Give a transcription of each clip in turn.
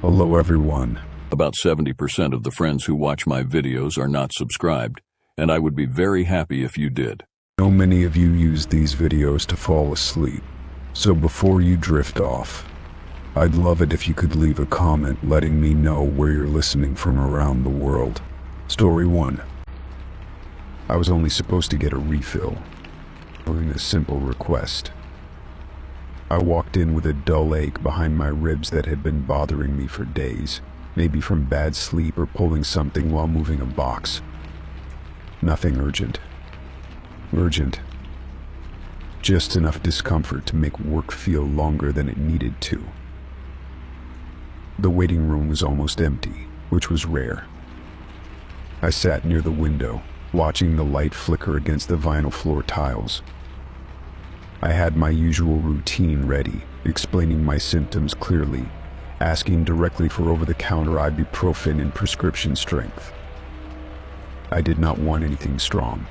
Hello everyone. About 70% of the friends who watch my videos are not subscribed, and I would be very happy if you did. I know many of you use these videos to fall asleep, so before you drift off, I'd love it if you could leave a comment letting me know where you're listening from around the world. Story 1. I was only supposed to get a refill, doing a simple request. I walked in with a dull ache behind my ribs that had been bothering me for days, maybe from bad sleep or pulling something while moving a box. Nothing urgent. Just enough discomfort to make work feel longer than it needed to. The waiting room was almost empty, which was rare. I sat near the window, watching the light flicker against the vinyl floor tiles. I had my usual routine ready, explaining my symptoms clearly, asking directly for over-the-counter ibuprofen in prescription strength. I did not want anything strong,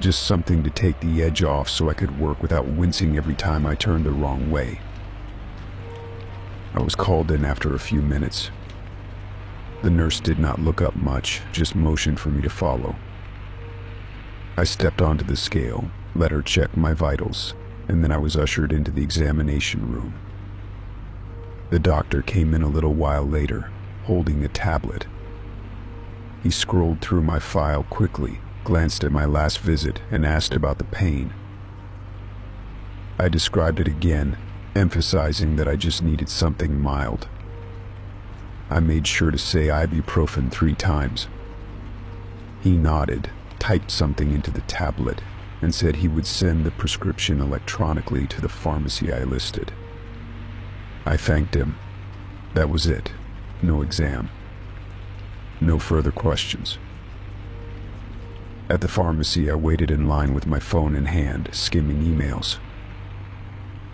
just something to take the edge off so I could work without wincing every time I turned the wrong way. I was called in after a few minutes. The nurse did not look up much, just motioned for me to follow. I stepped onto the scale, let her check my vitals, and then I was ushered into the examination room. The doctor came in a little while later, holding a tablet. He scrolled through my file quickly, glanced at my last visit, and asked about the pain. I described it again, emphasizing that I just needed something mild. I made sure to say ibuprofen 3 times. He nodded, typed something into the tablet, and said he would send the prescription electronically to the pharmacy I listed. I thanked him. That was it. No exam. No further questions. At the pharmacy, I waited in line with my phone in hand, skimming emails.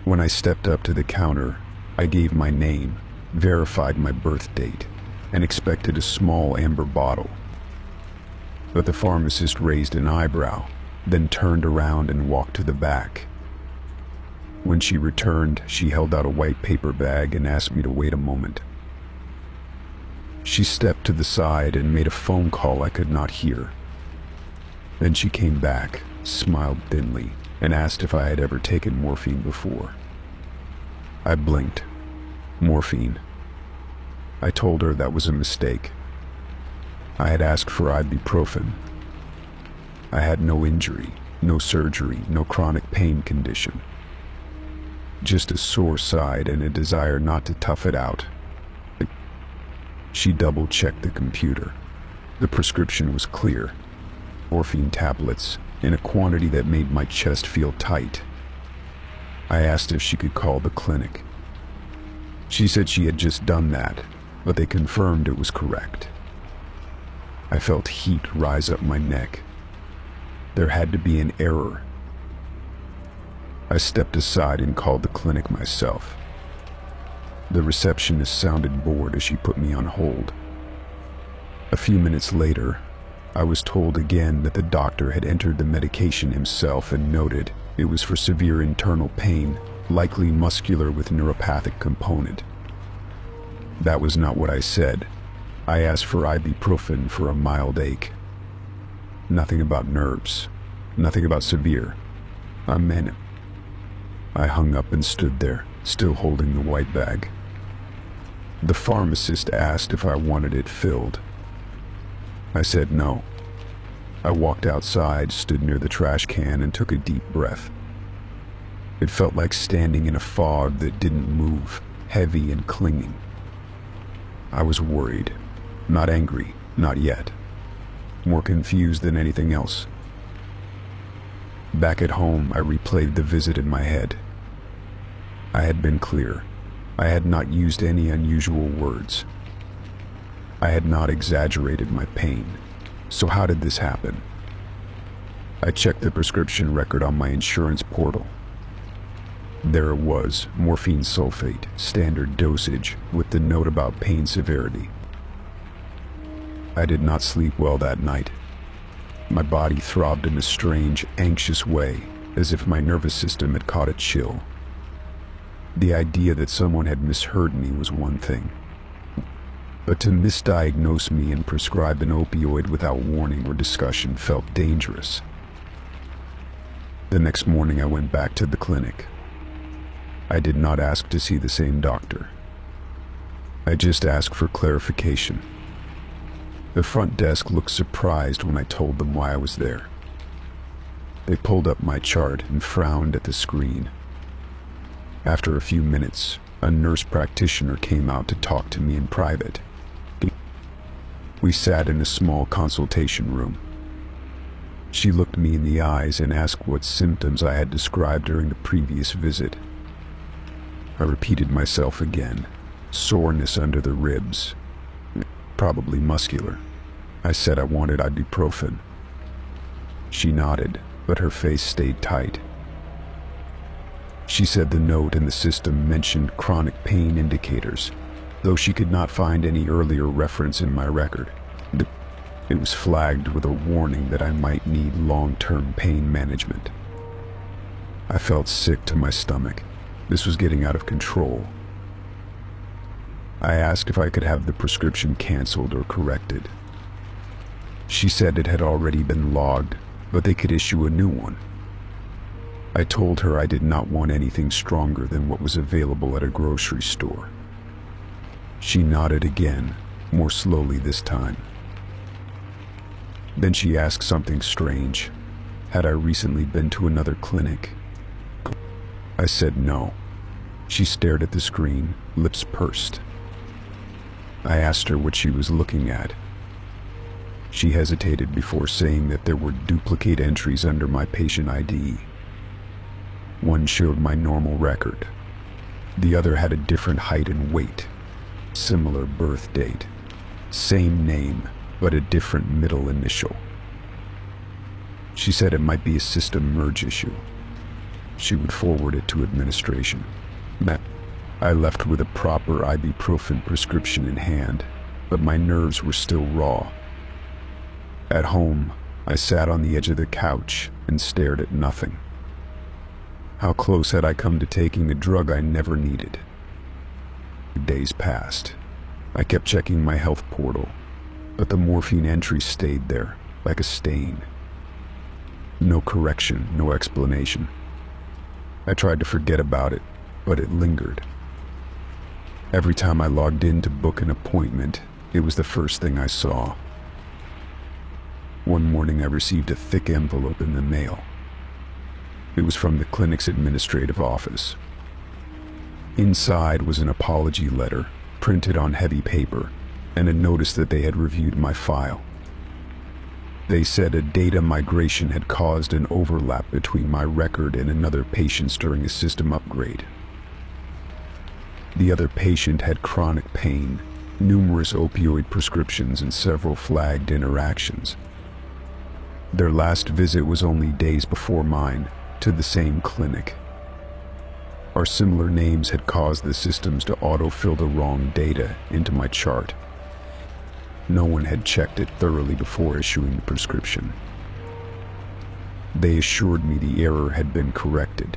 When I stepped up to the counter, I gave my name, verified my birth date, and expected a small amber bottle. But the pharmacist raised an eyebrow, then turned around and walked to the back. When she returned, she held out a white paper bag and asked me to wait a moment. She stepped to the side and made a phone call I could not hear. Then she came back, smiled thinly, and asked if I had ever taken morphine before. I blinked. Morphine. I told her that was a mistake. I had asked for ibuprofen. I had no injury, no surgery, no chronic pain condition. Just a sore side and a desire not to tough it out. She double-checked the computer. The prescription was clear. Morphine tablets, in a quantity that made my chest feel tight. I asked if she could call the clinic. She said she had just done that, but they confirmed it was correct. I felt heat rise up my neck. There had to be an error. I stepped aside and called the clinic myself. The receptionist sounded bored as she put me on hold. A few minutes later, I was told again that the doctor had entered the medication himself and noted it was for severe internal pain, likely muscular with neuropathic component. That was not what I said. I asked for ibuprofen for a mild ache. Nothing about nerves. Nothing about severe. I meant it. I hung up and stood there, still holding the white bag. The pharmacist asked if I wanted it filled. I said no. I walked outside, stood near the trash can, and took a deep breath. It felt like standing in a fog that didn't move, heavy and clinging. I was worried. Not angry, not yet. More confused than anything else. Back at home, I replayed the visit in my head. I had been clear. I had not used any unusual words. I had not exaggerated my pain. So how did this happen? I checked the prescription record on my insurance portal. There it was, morphine sulfate, standard dosage, with the note about pain severity. I did not sleep well that night. My body throbbed in a strange, anxious way, as if my nervous system had caught a chill. The idea that someone had misheard me was one thing. but to misdiagnose me and prescribe an opioid without warning or discussion felt dangerous. The next morning I went back to the clinic. I did not ask to see the same doctor. I just asked for clarification. The front desk looked surprised when I told them why I was there. They pulled up my chart and frowned at the screen. After a few minutes, a nurse practitioner came out to talk to me in private. We sat in a small consultation room. She looked me in the eyes and asked what symptoms I had described during the previous visit. I repeated myself again. Soreness under the ribs. Probably muscular. I said I wanted ibuprofen. She nodded, but her face stayed tight. She said the note in the system mentioned chronic pain indicators, though she could not find any earlier reference in my record. It was flagged with a warning that I might need long-term pain management. I felt sick to my stomach. This was getting out of control. I asked if I could have the prescription canceled or corrected. She said it had already been logged, but they could issue a new one. I told her I did not want anything stronger than what was available at a grocery store. She nodded again, more slowly this time. Then she asked something strange. Had I recently been to another clinic? I said no. She stared at the screen, lips pursed. I asked her what she was looking at. She hesitated before saying that there were duplicate entries under my patient ID. One showed my normal record. The other had a different height and weight, similar birth date, same name, but a different middle initial. She said it might be a system merge issue. She would forward it to administration. I left with a proper ibuprofen prescription in hand, but my nerves were still raw. At home, I sat on the edge of the couch and stared at nothing. How close had I come to taking a drug I never needed? Days passed. I kept checking my health portal, but the morphine entry stayed there, like a stain. No correction, no explanation. I tried to forget about it, but it lingered. Every time I logged in to book an appointment, it was the first thing I saw. One morning I received a thick envelope in the mail. It was from the clinic's administrative office. Inside was an apology letter, printed on heavy paper, and a notice that they had reviewed my file. They said a data migration had caused an overlap between my record and another patient's during a system upgrade. The other patient had chronic pain, numerous opioid prescriptions, and several flagged interactions. Their last visit was only days before mine, to the same clinic. Our similar names had caused the systems to autofill the wrong data into my chart. No one had checked it thoroughly before issuing the prescription. They assured me the error had been corrected.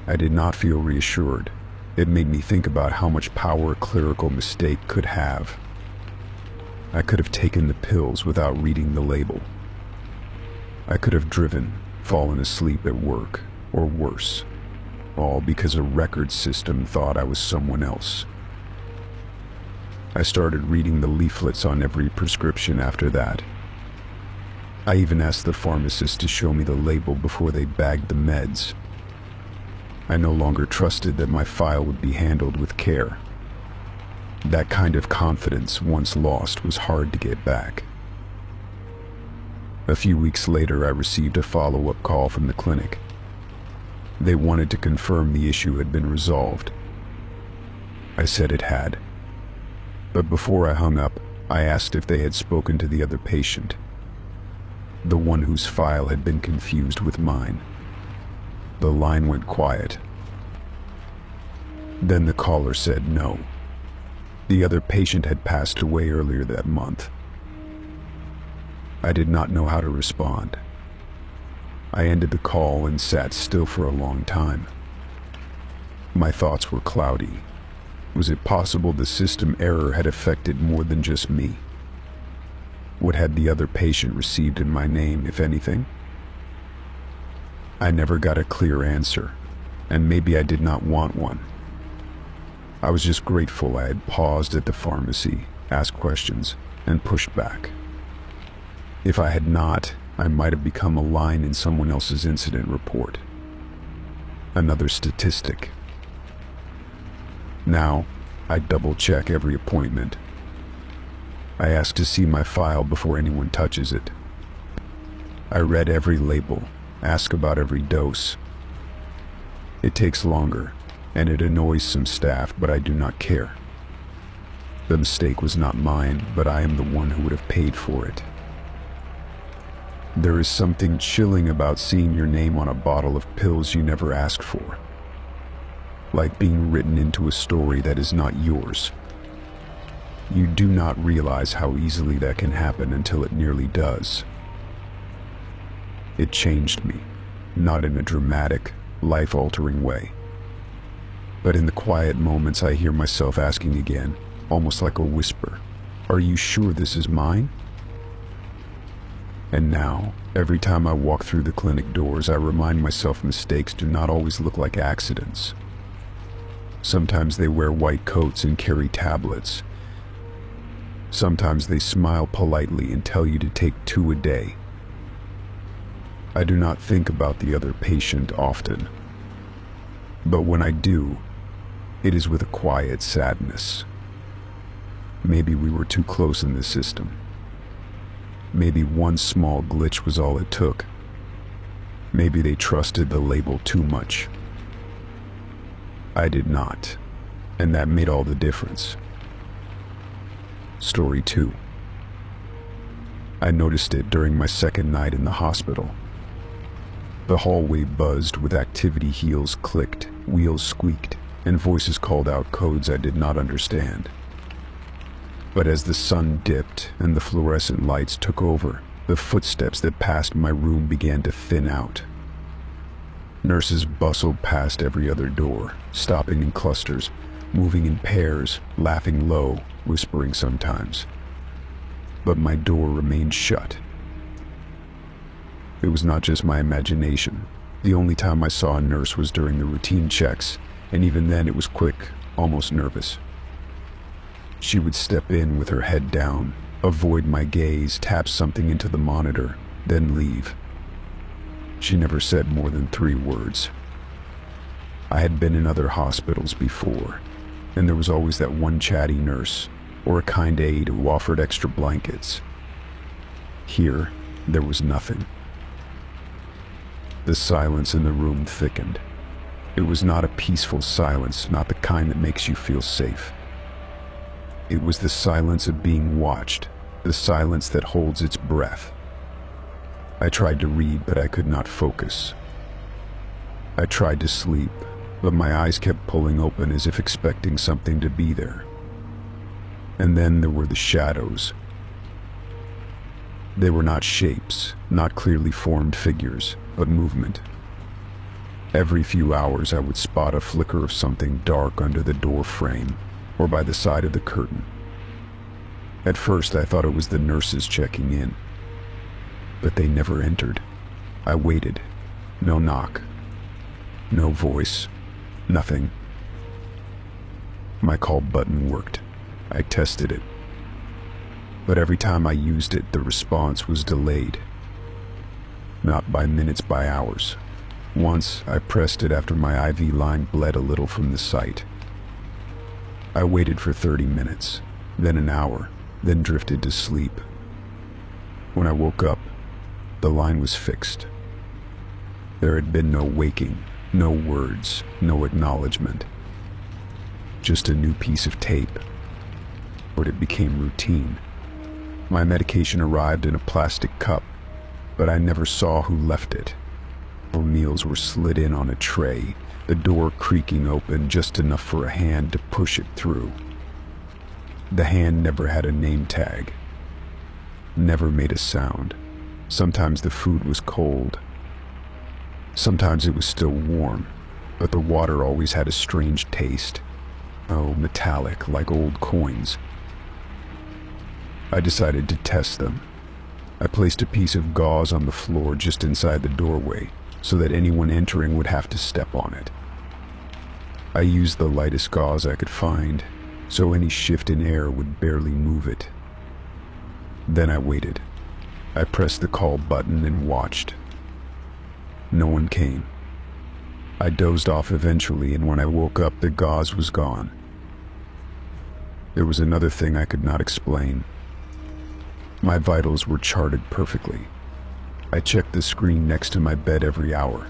I did not feel reassured. It made me think about how much power a clerical mistake could have. I could have taken the pills without reading the label. I could have driven, fallen asleep at work, or worse, all because a record system thought I was someone else. I started reading the leaflets on every prescription after that. I even asked the pharmacist to show me the label before they bagged the meds. I no longer trusted that my file would be handled with care. That kind of confidence, once lost, was hard to get back. A few weeks later, I received a follow-up call from the clinic. They wanted to confirm the issue had been resolved. I said it had. But before I hung up, I asked if they had spoken to the other patient, the one whose file had been confused with mine. The line went quiet. Then the caller said no. The other patient had passed away earlier that month. I did not know how to respond. I ended the call and sat still for a long time. My thoughts were cloudy. Was it possible the system error had affected more than just me? What had the other patient received in my name, if anything? I never got a clear answer, and maybe I did not want one. I was just grateful I had paused at the pharmacy, asked questions, and pushed back. If I had not, I might have become a line in someone else's incident report. Another statistic. Now, I double-check every appointment. I ask to see my file before anyone touches it. I read every label, ask about every dose. It takes longer, and it annoys some staff, but I do not care. The mistake was not mine, but I am the one who would have paid for it. There is something chilling about seeing your name on a bottle of pills you never asked for. Like being written into a story that is not yours. You do not realize how easily that can happen until it nearly does. It changed me, not in a dramatic, life-altering way. But in the quiet moments I hear myself asking again, almost like a whisper, "Are you sure this is mine?" And now, every time I walk through the clinic doors, I remind myself mistakes do not always look like accidents. Sometimes they wear white coats and carry tablets. Sometimes they smile politely and tell you to take 2 a day. I do not think about the other patient often. But when I do, it is with a quiet sadness. Maybe we were too close in the system. Maybe one small glitch was all it took. Maybe they trusted the label too much. I did not, and that made all the difference. Story 2. I noticed it during my second night in the hospital. The hallway buzzed with activity, heels clicked, wheels squeaked, and voices called out codes I did not understand. But as the sun dipped and the fluorescent lights took over, the footsteps that passed my room began to thin out. Nurses bustled past every other door, stopping in clusters, moving in pairs, laughing low, whispering sometimes. But my door remained shut. It was not just my imagination. The only time I saw a nurse was during the routine checks, and even then it was quick, almost nervous. She would step in with her head down, avoid my gaze, tap something into the monitor, then leave. She never said more than 3 words. I had been in other hospitals before, and there was always that one chatty nurse, or a kind aide who offered extra blankets. Here, there was nothing. The silence in the room thickened. It was not a peaceful silence, not the kind that makes you feel safe. It was the silence of being watched, the silence that holds its breath. I tried to read, but I could not focus. I tried to sleep, but my eyes kept pulling open as if expecting something to be there. And then there were the shadows. They were not shapes, not clearly formed figures, but movement. Every few hours I would spot a flicker of something dark under the door frame or by the side of the curtain. At first I thought it was the nurses checking in, but they never entered. I waited. No knock. No voice. Nothing. My call button worked. I tested it. But every time I used it, the response was delayed. Not by minutes, by hours. Once, I pressed it after my IV line bled a little from the site. I waited for 30 minutes, then an hour, then drifted to sleep. When I woke up, the line was fixed. There had been no waking, no words, no acknowledgement. Just a new piece of tape. But it became routine. My medication arrived in a plastic cup, but I never saw who left it. Meals were slid in on a tray, the door creaking open just enough for a hand to push it through. The hand never had a name tag. Never made a sound. Sometimes the food was cold. Sometimes it was still warm, but the water always had a strange taste. metallic like old coins. I decided to test them. I placed a piece of gauze on the floor just inside the doorway so that anyone entering would have to step on it. I used the lightest gauze I could find, so any shift in air would barely move it. Then I waited. I pressed the call button and watched. No one came. I dozed off eventually, and when I woke up, the gauze was gone. There was another thing I could not explain. My vitals were charted perfectly. I checked the screen next to my bed every hour.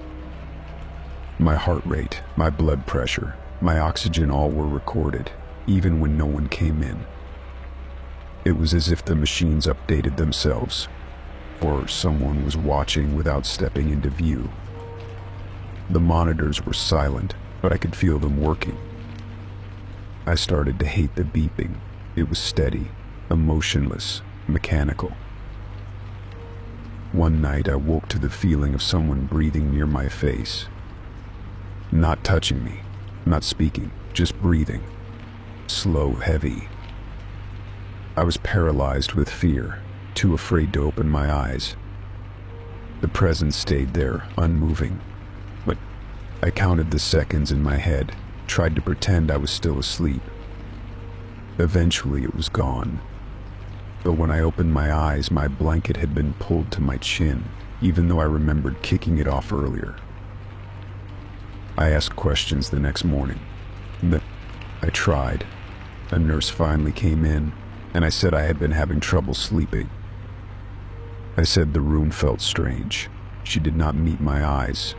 My heart rate, my blood pressure, my oxygen, all were recorded, even when no one came in. It was as if the machines updated themselves, or someone was watching without stepping into view. The monitors were silent, but I could feel them working. I started to hate the beeping. It was steady, emotionless, mechanical. One night I woke to the feeling of someone breathing near my face. Not touching me, not speaking, just breathing. Slow, heavy. I was paralyzed with fear, too afraid to open my eyes. The presence stayed there, unmoving. But I counted the seconds in my head, tried to pretend I was still asleep. Eventually it was gone. But when I opened my eyes, my blanket had been pulled to my chin, even though I remembered kicking it off earlier. I asked questions the next morning. Then I tried. A nurse finally came in, and I said I had been having trouble sleeping. I said the room felt strange. She did not meet my eyes.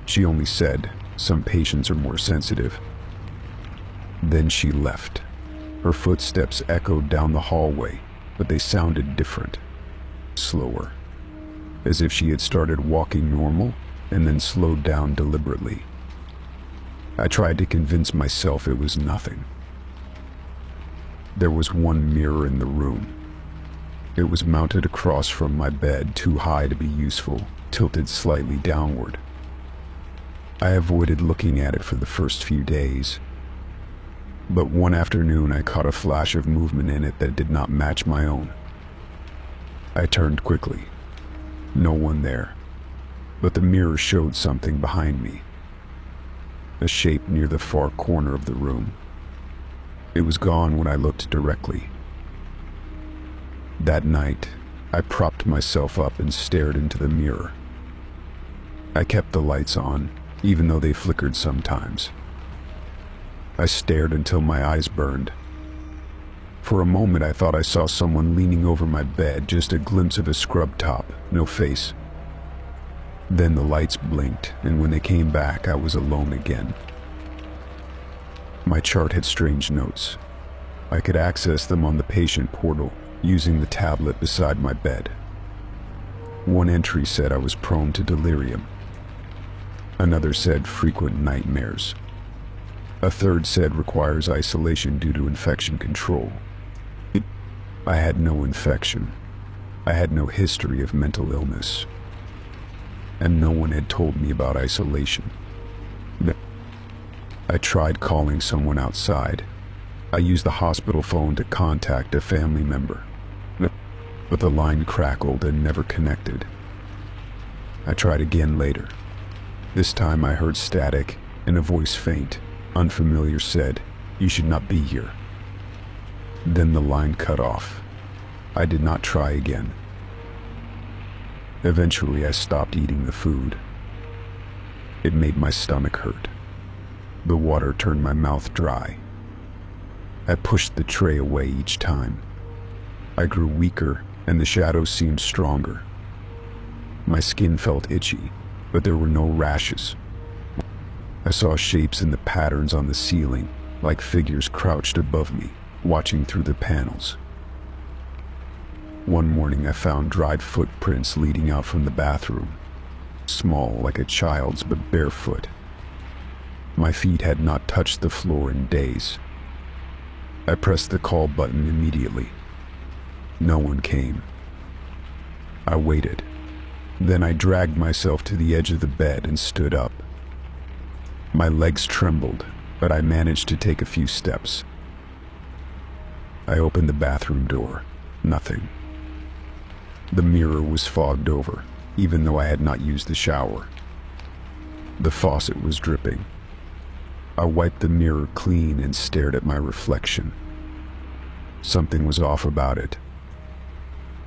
She only said, some patients are more sensitive. Then she left. Her footsteps echoed down the hallway, but they sounded different, slower, as if she had started walking normal and then slowed down deliberately. I tried to convince myself it was nothing. There was one mirror in the room. It was mounted across from my bed, too high to be useful, tilted slightly downward. I avoided looking at it for the first few days. But one afternoon I caught a flash of movement in it that did not match my own. I turned quickly. No one there. But the mirror showed something behind me. A shape near the far corner of the room. It was gone when I looked directly. That night, I propped myself up and stared into the mirror. I kept the lights on, even though they flickered sometimes. I stared until my eyes burned. For a moment I thought I saw someone leaning over my bed, just a glimpse of a scrub top, no face. Then the lights blinked, and when they came back, I was alone again. My chart had strange notes. I could access them on the patient portal, using the tablet beside my bed. One entry said I was prone to delirium. Another said frequent nightmares. A third said requires isolation due to infection control. I had no infection. I had no history of mental illness. And no one had told me about isolation. I tried calling someone outside. I used the hospital phone to contact a family member. But the line crackled and never connected. I tried again later. This time I heard static and a voice faint, unfamiliar, said, "You should not be here." Then the line cut off. I did not try again. Eventually I stopped eating the food. It made my stomach hurt. The water turned my mouth dry. I pushed the tray away each time. I grew weaker and the shadows seemed stronger. My skin felt itchy, but there were no rashes. I saw shapes in the patterns on the ceiling, like figures crouched above me, watching through the panels. One morning I found dried footprints leading out from the bathroom, small like a child's but barefoot. My feet had not touched the floor in days. I pressed the call button immediately. No one came. I waited. Then I dragged myself to the edge of the bed and stood up. My legs trembled. but I managed to take a few steps. I opened the bathroom door. Nothing. The mirror was fogged over, even though I had not used the shower. The faucet was dripping. I wiped the mirror clean and stared at my reflection. Something was off about it.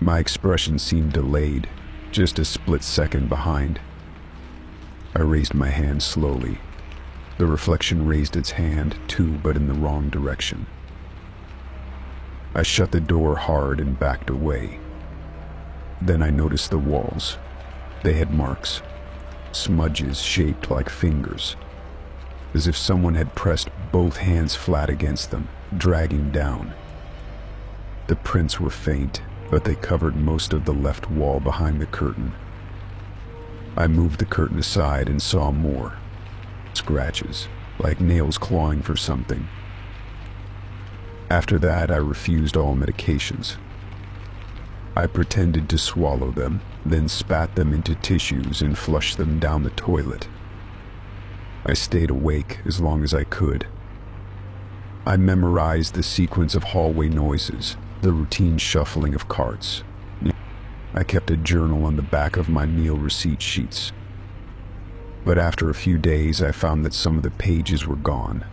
My expression seemed delayed, just a split second behind. I raised my hand slowly. The reflection raised its hand too, but in the wrong direction. I shut the door hard and backed away. Then I noticed the walls. They had marks, smudges shaped like fingers, as if someone had pressed both hands flat against them, dragging down. The prints were faint, but they covered most of the left wall behind the curtain. I moved the curtain aside and saw more. Scratches, like nails clawing for something. After that, I refused all medications. I pretended to swallow them, then spat them into tissues and flushed them down the toilet. I stayed awake as long as I could. I memorized the sequence of hallway noises, the routine shuffling of carts. I kept a journal on the back of my meal receipt sheets. But after a few days, I found that some of the pages were gone.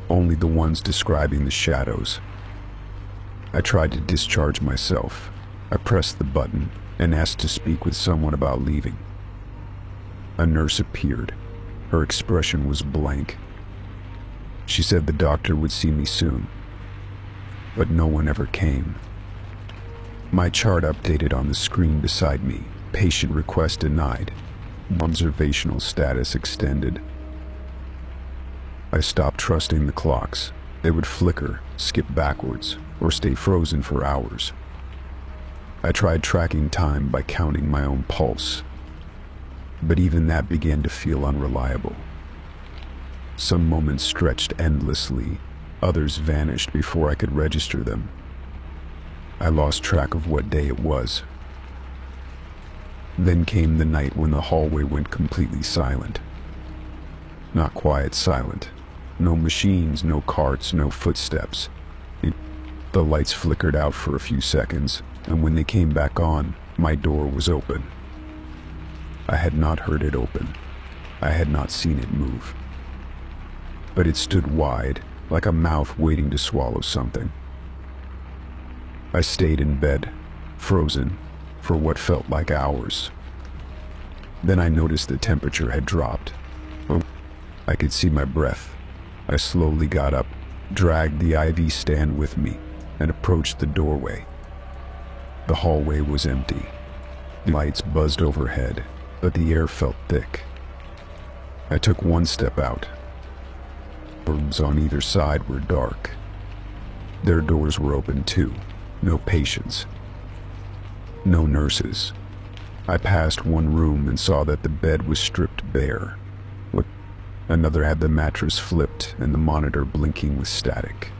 Only the ones describing the shadows. I tried to discharge myself. I pressed the button and asked to speak with someone about leaving. A nurse appeared. Her expression was blank. She said the doctor would see me soon, but no one ever came. My chart updated on the screen beside me. Patient request denied. Observational status extended. I stopped trusting the clocks. They would flicker, skip backwards, or stay frozen for hours. I tried tracking time by counting my own pulse, but even that began to feel unreliable. Some moments stretched endlessly, others vanished before I could register them. I lost track of what day it was. Then came the night when the hallway went completely silent. Not quiet silent. No machines, no carts, no footsteps. The lights flickered out for a few seconds, and when they came back on, my door was open. I had not heard it open. I had not seen it move. But it stood wide, like a mouth waiting to swallow something. I stayed in bed, frozen, for what felt like hours. Then I noticed the temperature had dropped. I could see my breath. I slowly got up, dragged the IV stand with me, and approached the doorway. The hallway was empty. The lights buzzed overhead, but the air felt thick. I took one step out. Rooms on either side were dark. Their doors were open too. No patients. No nurses. I passed one room and saw that the bed was stripped bare. Another had the mattress flipped and the monitor blinking with static.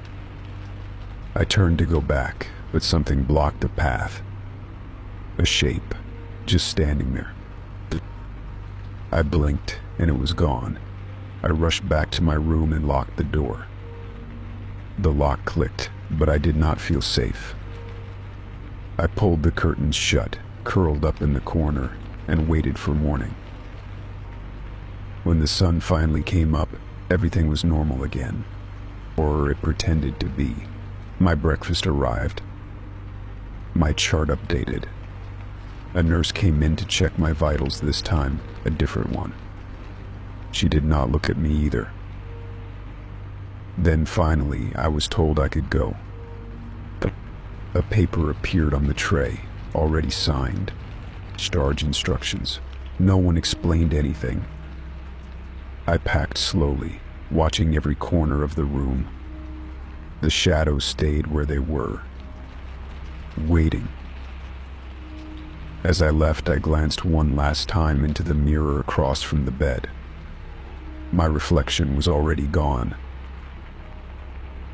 I turned to go back, but something blocked the path. A shape, just standing there. I blinked and it was gone. I rushed back to my room and locked the door. The lock clicked, but I did not feel safe. I pulled the curtains shut, curled up in the corner, and waited for morning. When the sun finally came up, everything was normal again. Or it pretended to be. My breakfast arrived. My chart updated. A nurse came in to check my vitals this time, a different one. She did not look at me either. Then finally, I was told I could go. A paper appeared on the tray, already signed. Discharge instructions. No one explained anything. I packed slowly, watching every corner of the room. The shadows stayed where they were, waiting. As I left, I glanced one last time into the mirror across from the bed. My reflection was already gone.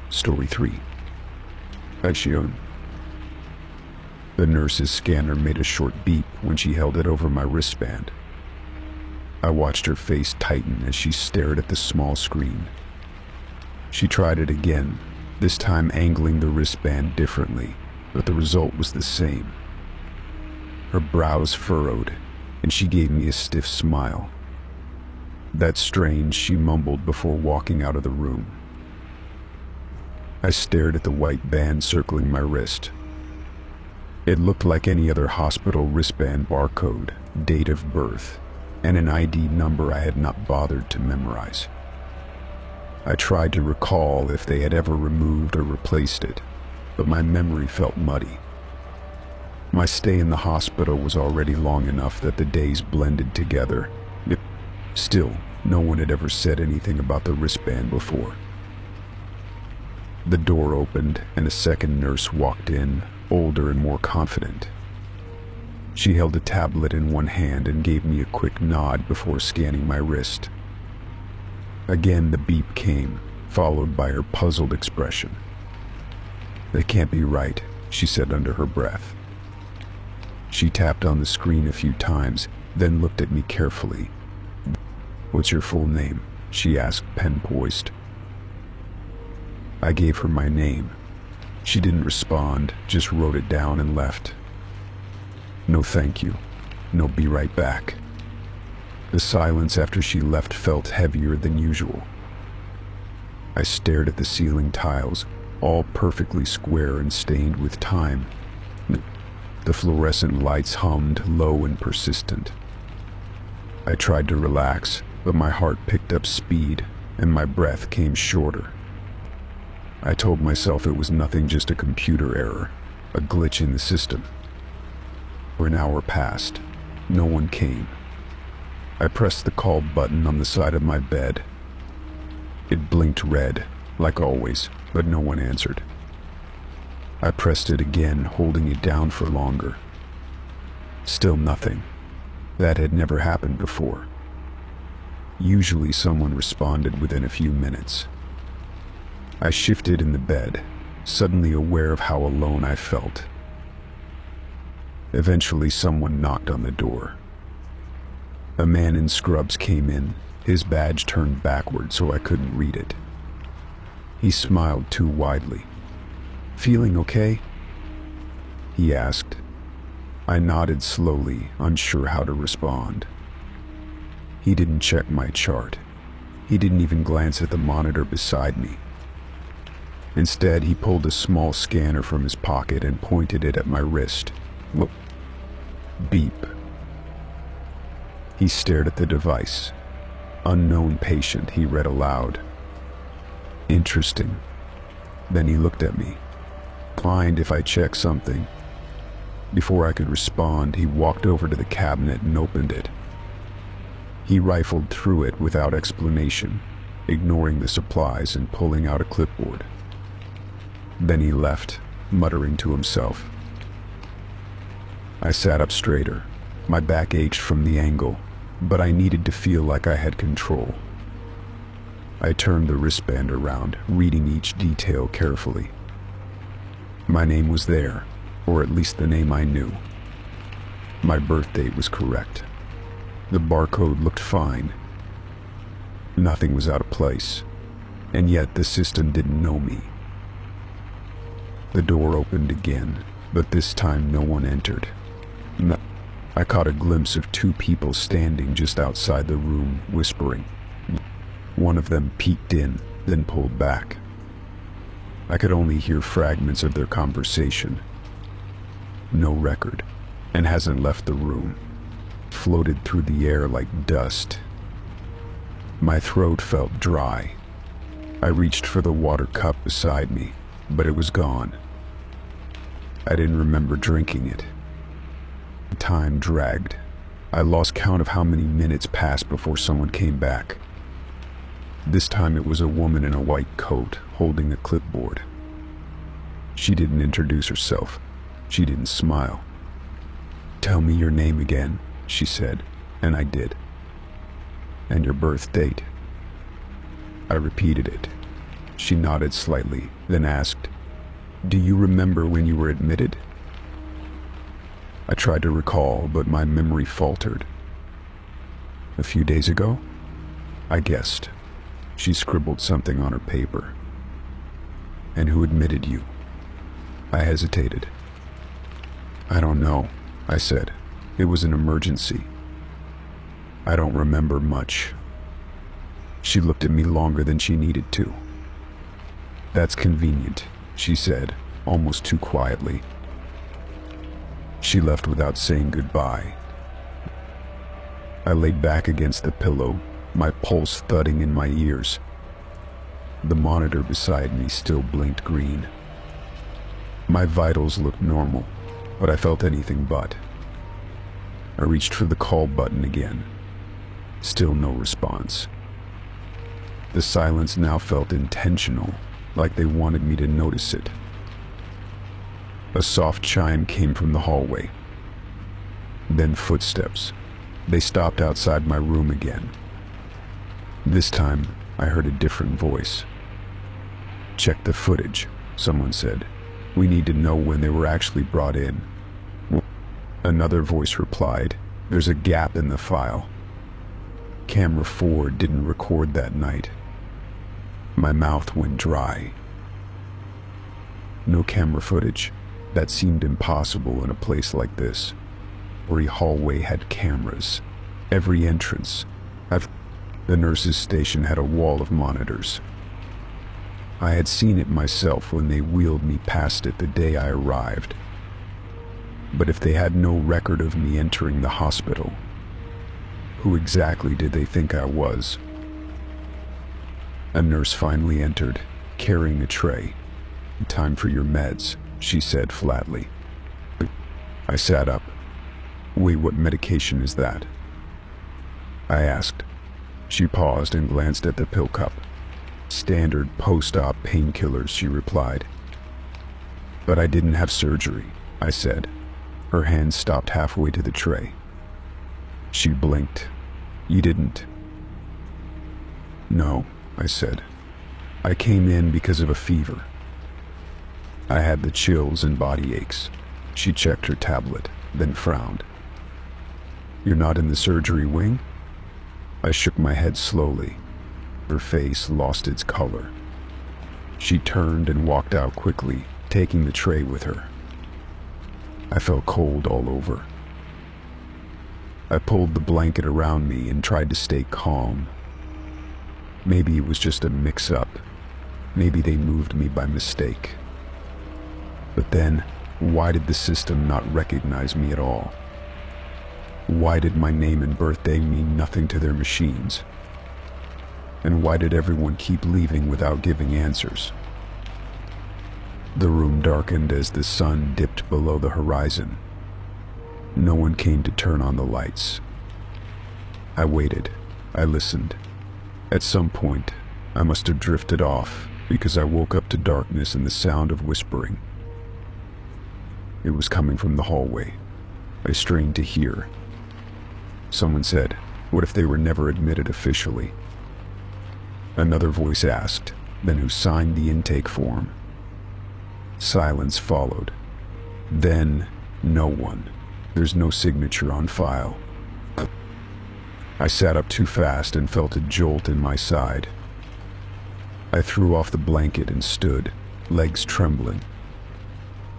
Story 3. Action. The nurse's scanner made a short beep when she held it over my wristband. I watched her face tighten as she stared at the small screen. She tried it again, this time angling the wristband differently, but the result was the same. Her brows furrowed, and she gave me a stiff smile. "That's strange," she mumbled before walking out of the room. I stared at the white band circling my wrist. It looked like any other hospital wristband barcode, date of birth, and an ID number I had not bothered to memorize. I tried to recall if they had ever removed or replaced it, but my memory felt muddy. My stay in the hospital was already long enough that the days blended together. Still, no one had ever said anything about the wristband before. The door opened and a second nurse walked in, older and more confident. She held a tablet in one hand and gave me a quick nod before scanning my wrist. Again the beep came, followed by her puzzled expression. "That can't be right," she said under her breath. She tapped on the screen a few times, then looked at me carefully. "What's your full name?" she asked, pen poised. I gave her my name. She didn't respond, just wrote it down and left. "No thank you. No, be right back." The silence after she left felt heavier than usual. I stared at the ceiling tiles, all perfectly square and stained with time. The fluorescent lights hummed, low and persistent. I tried to relax, but my heart picked up speed, and my breath came shorter. I told myself it was nothing, just a computer error, a glitch in the system. For an hour passed. No one came. I pressed the call button on the side of my bed. It blinked red, like always, but no one answered. I pressed it again, holding it down for longer. Still nothing. That had never happened before. Usually someone responded within a few minutes. I shifted in the bed, suddenly aware of how alone I felt. Eventually someone knocked on the door. A man in scrubs came in, his badge turned backward so I couldn't read it. He smiled too widely. "Feeling okay?" he asked. I nodded slowly, unsure how to respond. He didn't check my chart. He didn't even glance at the monitor beside me. Instead, he pulled a small scanner from his pocket and pointed it at my wrist. Look. Beep. He stared at the device. "Unknown patient," he read aloud. "Interesting." Then he looked at me. "Mind if I check something?" Before I could respond, he walked over to the cabinet and opened it. He rifled through it without explanation, ignoring the supplies and pulling out a clipboard. Then he left, muttering to himself. I sat up straighter. My back ached from the angle, but I needed to feel like I had control. I turned the wristband around, reading each detail carefully. My name was there, or at least the name I knew. My birth date was correct. The barcode looked fine. Nothing was out of place, and yet the system didn't know me. The door opened again, but this time no one entered. I caught a glimpse of two people standing just outside the room, whispering. One of them peeked in, then pulled back. I could only hear fragments of their conversation. No record, and hasn't left the room. Floated through the air like dust. My throat felt dry. I reached for the water cup beside me, but it was gone. I didn't remember drinking it. Time dragged. I lost count of how many minutes passed before someone came back. This time it was a woman in a white coat, holding a clipboard. She didn't introduce herself. She didn't smile. "Tell me your name again," she said, and I did. "And your birth date." I repeated it. She nodded slightly, then asked, "Do you remember when you were admitted?" I tried to recall, but my memory faltered. "A few days ago?" I guessed. She scribbled something on her paper. And who admitted you? I hesitated. I don't know, I said. It was an emergency. I don't remember much. She looked at me longer than she needed to. That's convenient, she said, almost too quietly. She left without saying goodbye. I laid back against the pillow, my pulse thudding in my ears. The monitor beside me still blinked green. My vitals looked normal, but I felt anything but. I reached for the call button again. Still no response. The silence now felt intentional, like they wanted me to notice it. A soft chime came from the hallway. Then footsteps. They stopped outside my room again. This time, I heard a different voice. "Check the footage," someone said. "We need to know when they were actually brought in." Another voice replied, "There's a gap in the file. Camera 4 didn't record that night." My mouth went dry. No camera footage. That seemed impossible in a place like this. Every hallway had cameras. Every entrance. The nurse's station had a wall of monitors. I had seen it myself when they wheeled me past it the day I arrived. But if they had no record of me entering the hospital, who exactly did they think I was? A nurse finally entered, carrying a tray. "Time for your meds," she said flatly. I sat up. "Wait, what medication is that?" I asked. She paused and glanced at the pill cup. "Standard post-op painkillers," she replied. "But I didn't have surgery," I said. Her hand stopped halfway to the tray. She blinked. "You didn't?" "No," I said. "I came in because of a fever. I had the chills and body aches." She checked her tablet, then frowned. "You're not in the surgery wing?" I shook my head slowly. Her face lost its color. She turned and walked out quickly, taking the tray with her. I felt cold all over. I pulled the blanket around me and tried to stay calm. Maybe it was just a mix-up. Maybe they moved me by mistake. But then, why did the system not recognize me at all? Why did my name and birthday mean nothing to their machines? And why did everyone keep leaving without giving answers? The room darkened as the sun dipped below the horizon. No one came to turn on the lights. I waited. I listened. At some point, I must have drifted off because I woke up to darkness and the sound of whispering. It was coming from the hallway. I strained to hear. Someone said, "What if they were never admitted officially?" Another voice asked, "Then who signed the intake form?" Silence followed. Then, no one. There's no signature on file. I sat up too fast and felt a jolt in my side. I threw off the blanket and stood, legs trembling.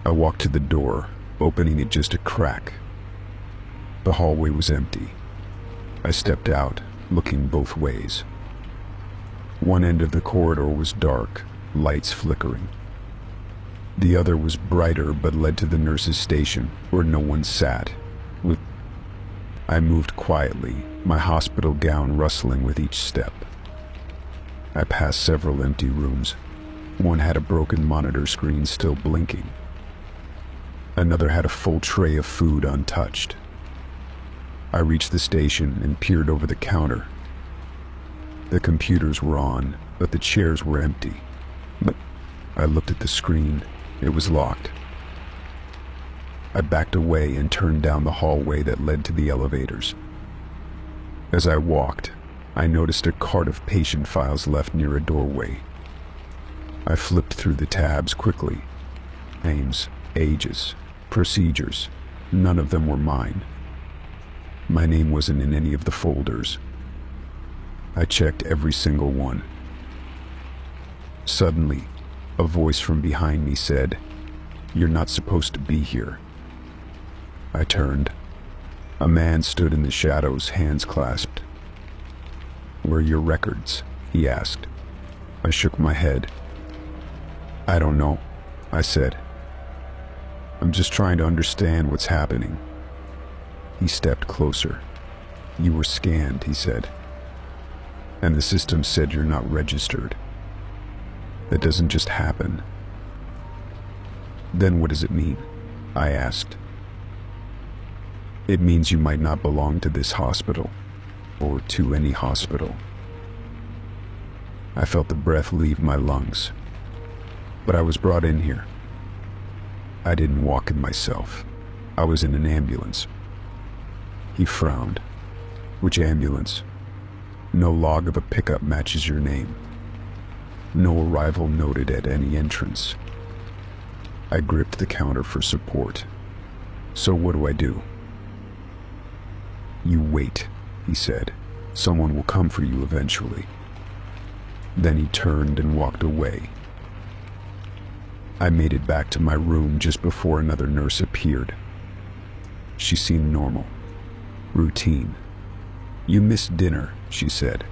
I walked to the door, opening it just a crack. The hallway was empty. I stepped out, looking both ways. One end of the corridor was dark, lights flickering. The other was brighter but led to the nurse's station, where no one sat. I moved quietly, my hospital gown rustling with each step. I passed several empty rooms. One had a broken monitor screen still blinking. Another had a full tray of food untouched. I reached the station and peered over the counter. The computers were on, but the chairs were empty. But I looked at the screen. It was locked. I backed away and turned down the hallway that led to the elevators. As I walked, I noticed a cart of patient files left near a doorway. I flipped through the tabs quickly. Names, ages, procedures. None of them were mine. My name wasn't in any of the folders. I checked every single one. Suddenly, A voice from behind me said, "You're not supposed to be here." I turned. A man stood in the shadows, hands clasped. "Where are your records?" he asked. I shook my head. "I don't know," I said. "I'm just trying to understand what's happening." He stepped closer. "You were scanned," he said. "And the system said you're not registered. That doesn't just happen." "Then what does it mean?" I asked. "It means you might not belong to this hospital, or to any hospital." I felt the breath leave my lungs. But I was brought in here. I didn't walk in myself. I was in an ambulance. He frowned. "Which ambulance? No log of a pickup matches your name. No arrival noted at any entrance." I gripped the counter for support. "So what do I do?" "You wait," he said. "Someone will come for you eventually." Then he turned and walked away. I made it back to my room just before another nurse appeared. She seemed normal. Routine. "You missed dinner," she said.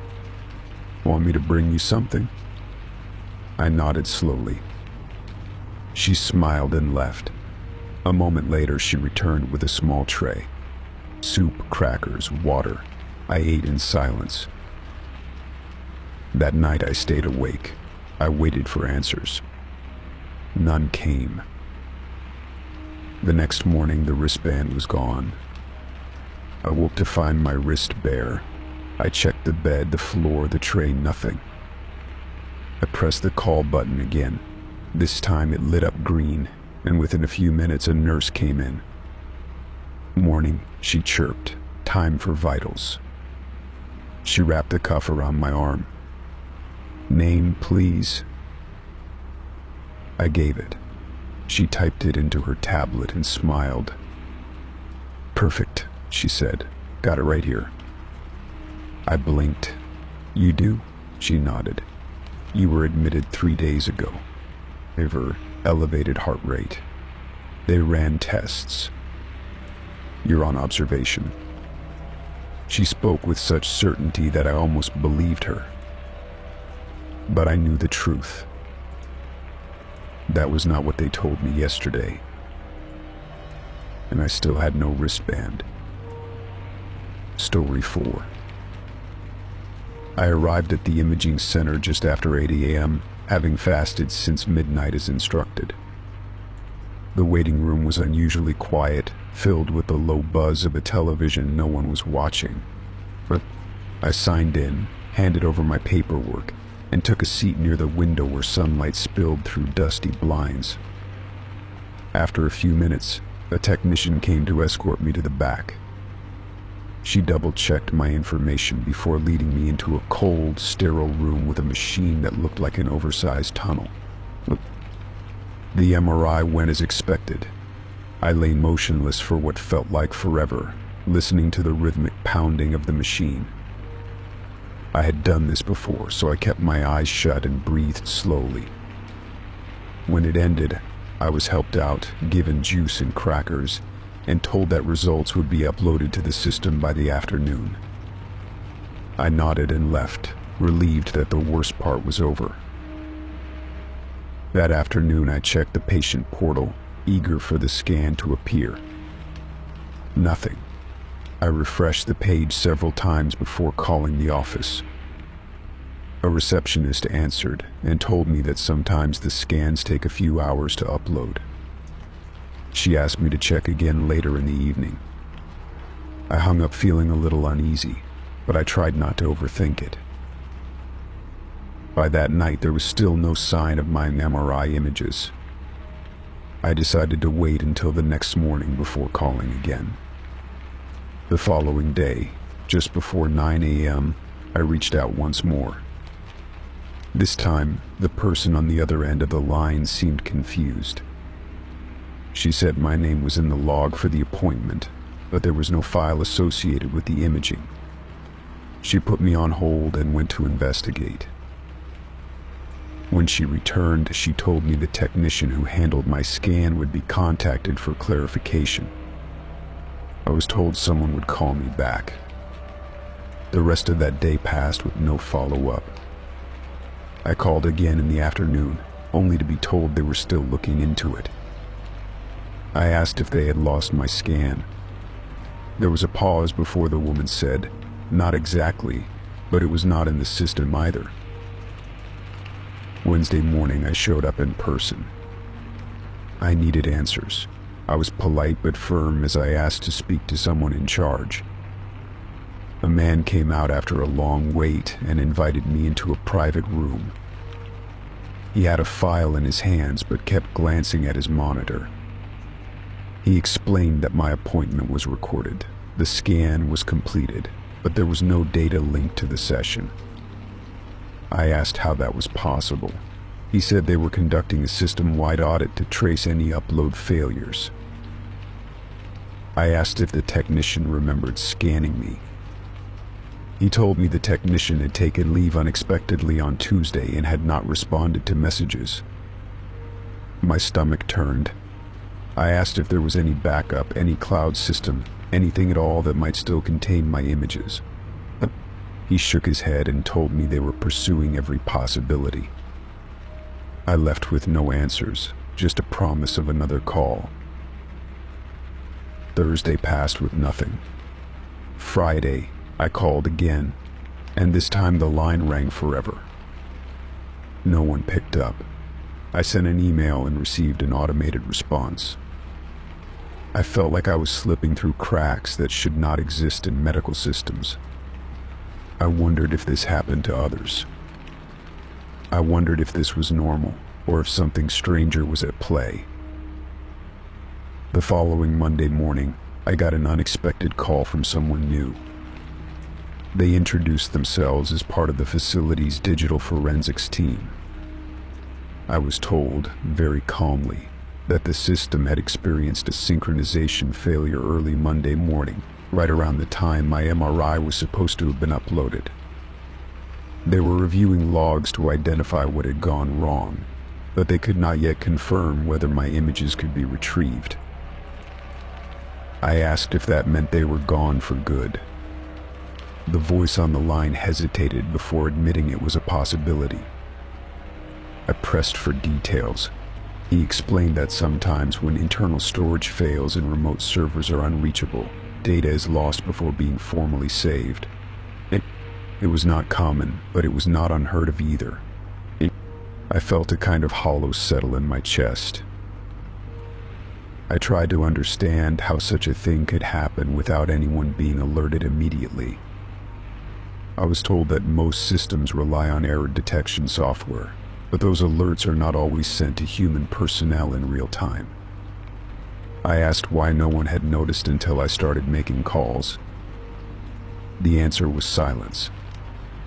"Want me to bring you something?" I nodded slowly. She smiled and left. A moment later, she returned with a small tray. Soup, crackers, water. I ate in silence. That night I stayed awake. I waited for answers. None came. The next morning, the wristband was gone. I woke to find my wrist bare. I checked the bed, the floor, the tray, nothing. I pressed the call button again. This time it lit up green, and within a few minutes a nurse came in. "Morning," she chirped. "Time for vitals." She wrapped a cuff around my arm. "Name, please." I gave it. She typed it into her tablet and smiled. "Perfect," she said. "Got it right here." I blinked. "You do?" She nodded. "You were admitted 3 days ago. Liver, elevated heart rate. They ran tests. You're on observation." She spoke with such certainty that I almost believed her. But I knew the truth. That was not what they told me yesterday. And I still had no wristband. Story 4. I arrived at the imaging center just after 8 a.m., having fasted since midnight as instructed. The waiting room was unusually quiet, filled with the low buzz of a television no one was watching. But I signed in, handed over my paperwork, and took a seat near the window where sunlight spilled through dusty blinds. After a few minutes, a technician came to escort me to the back. She double-checked my information before leading me into a cold, sterile room with a machine that looked like an oversized tunnel. The MRI went as expected. I lay motionless for what felt like forever, listening to the rhythmic pounding of the machine. I had done this before, so I kept my eyes shut and breathed slowly. When it ended, I was helped out, given juice and crackers, and told that results would be uploaded to the system by the afternoon. I nodded and left, relieved that the worst part was over. That afternoon, I checked the patient portal, eager for the scan to appear. Nothing. I refreshed the page several times before calling the office. A receptionist answered and told me that sometimes the scans take a few hours to upload. She asked me to check again later in the evening. I hung up feeling a little uneasy, but I tried not to overthink it. By that night, there was still no sign of my MRI images. I decided to wait until the next morning before calling again. The following day, just before 9 a.m., I reached out once more. This time, the person on the other end of the line seemed confused. She said my name was in the log for the appointment, but there was no file associated with the imaging. She put me on hold and went to investigate. When she returned, she told me the technician who handled my scan would be contacted for clarification. I was told someone would call me back. The rest of that day passed with no follow-up. I called again in the afternoon, only to be told they were still looking into it. I asked if they had lost my scan. There was a pause before the woman said, "Not exactly, but it was not in the system either." Wednesday morning, I showed up in person. I needed answers. I was polite but firm as I asked to speak to someone in charge. A man came out after a long wait and invited me into a private room. He had a file in his hands but kept glancing at his monitor. He explained that my appointment was recorded. The scan was completed, but there was no data linked to the session. I asked how that was possible. He said they were conducting a system-wide audit to trace any upload failures. I asked if the technician remembered scanning me. He told me the technician had taken leave unexpectedly on Tuesday and had not responded to messages. My stomach turned. I asked if there was any backup, any cloud system, anything at all that might still contain my images. He shook his head and told me they were pursuing every possibility. I left with no answers, just a promise of another call. Thursday passed with nothing. Friday, I called again, and this time the line rang forever. No one picked up. I sent an email and received an automated response. I felt like I was slipping through cracks that should not exist in medical systems. I wondered if this happened to others. I wondered if this was normal, or if something stranger was at play. The following Monday morning, I got an unexpected call from someone new. They introduced themselves as part of the facility's digital forensics team. I was told, very calmly, that the system had experienced a synchronization failure early Monday morning, right around the time my MRI was supposed to have been uploaded. They were reviewing logs to identify what had gone wrong, but they could not yet confirm whether my images could be retrieved. I asked if that meant they were gone for good. The voice on the line hesitated before admitting it was a possibility. I pressed for details. He explained that sometimes when internal storage fails and remote servers are unreachable, data is lost before being formally saved. It was not common, but it was not unheard of either. I felt a kind of hollow settle in my chest. I tried to understand how such a thing could happen without anyone being alerted immediately. I was told that most systems rely on error detection software, but those alerts are not always sent to human personnel in real time. I asked why no one had noticed until I started making calls. The answer was silence.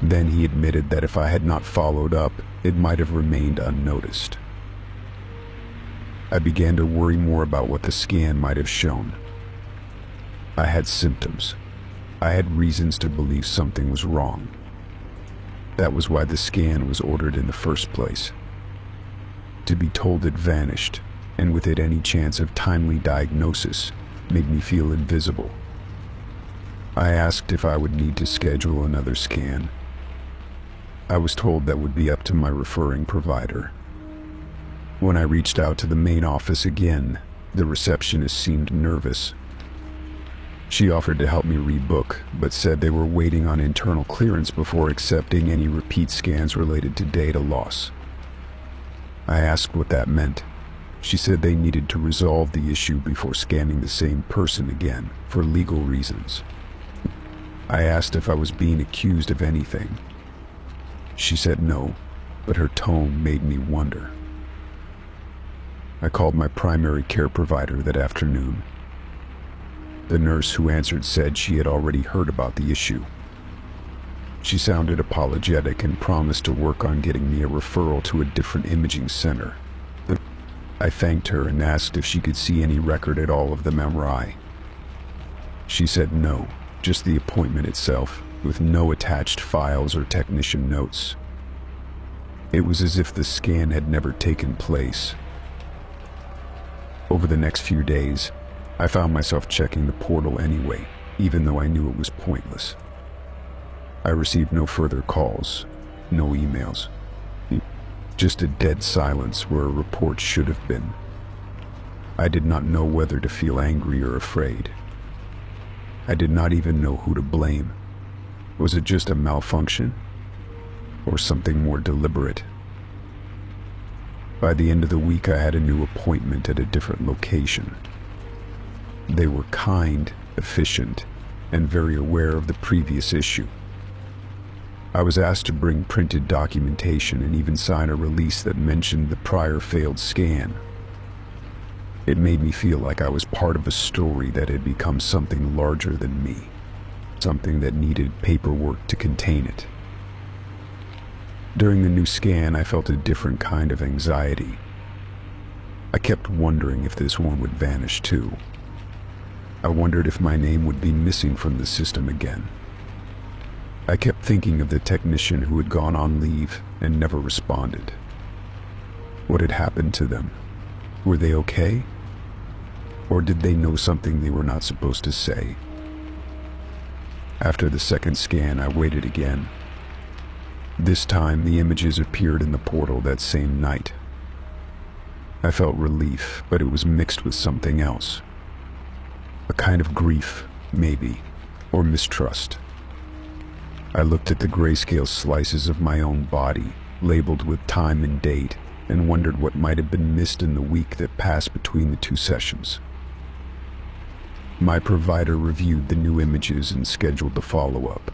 Then he admitted that if I had not followed up, it might have remained unnoticed. I began to worry more about what the scan might have shown. I had symptoms. I had reasons to believe something was wrong. That was why the scan was ordered in the first place. To be told it vanished, and with it any chance of timely diagnosis, made me feel invisible. I asked if I would need to schedule another scan. I was told that would be up to my referring provider. When I reached out to the main office again, the receptionist seemed nervous. She offered to help me rebook, but said they were waiting on internal clearance before accepting any repeat scans related to data loss. I asked what that meant. She said they needed to resolve the issue before scanning the same person again, for legal reasons. I asked if I was being accused of anything. She said no, but her tone made me wonder. I called my primary care provider that afternoon. The nurse who answered said she had already heard about the issue. She sounded apologetic and promised to work on getting me a referral to a different imaging center. I thanked her and asked if she could see any record at all of the MRI. She said no, just the appointment itself, with no attached files or technician notes. It was as if the scan had never taken place. Over the next few days, I found myself checking the portal anyway, even though I knew it was pointless. I received no further calls, no emails. Just a dead silence where a report should have been. I did not know whether to feel angry or afraid. I did not even know who to blame. Was it just a malfunction? Or something more deliberate? By the end of the week, I had a new appointment at a different location. They were kind, efficient, and very aware of the previous issue. I was asked to bring printed documentation and even sign a release that mentioned the prior failed scan. It made me feel like I was part of a story that had become something larger than me, something that needed paperwork to contain it. During the new scan, I felt a different kind of anxiety. I kept wondering if this one would vanish too. I wondered if my name would be missing from the system again. I kept thinking of the technician who had gone on leave and never responded. What had happened to them? Were they okay? Or did they know something they were not supposed to say? After the second scan, I waited again. This time, the images appeared in the portal that same night. I felt relief, but it was mixed with something else. A kind of grief, maybe, or mistrust. I looked at the grayscale slices of my own body, labeled with time and date, and wondered what might have been missed in the week that passed between the two sessions. My provider reviewed the new images and scheduled the follow-up.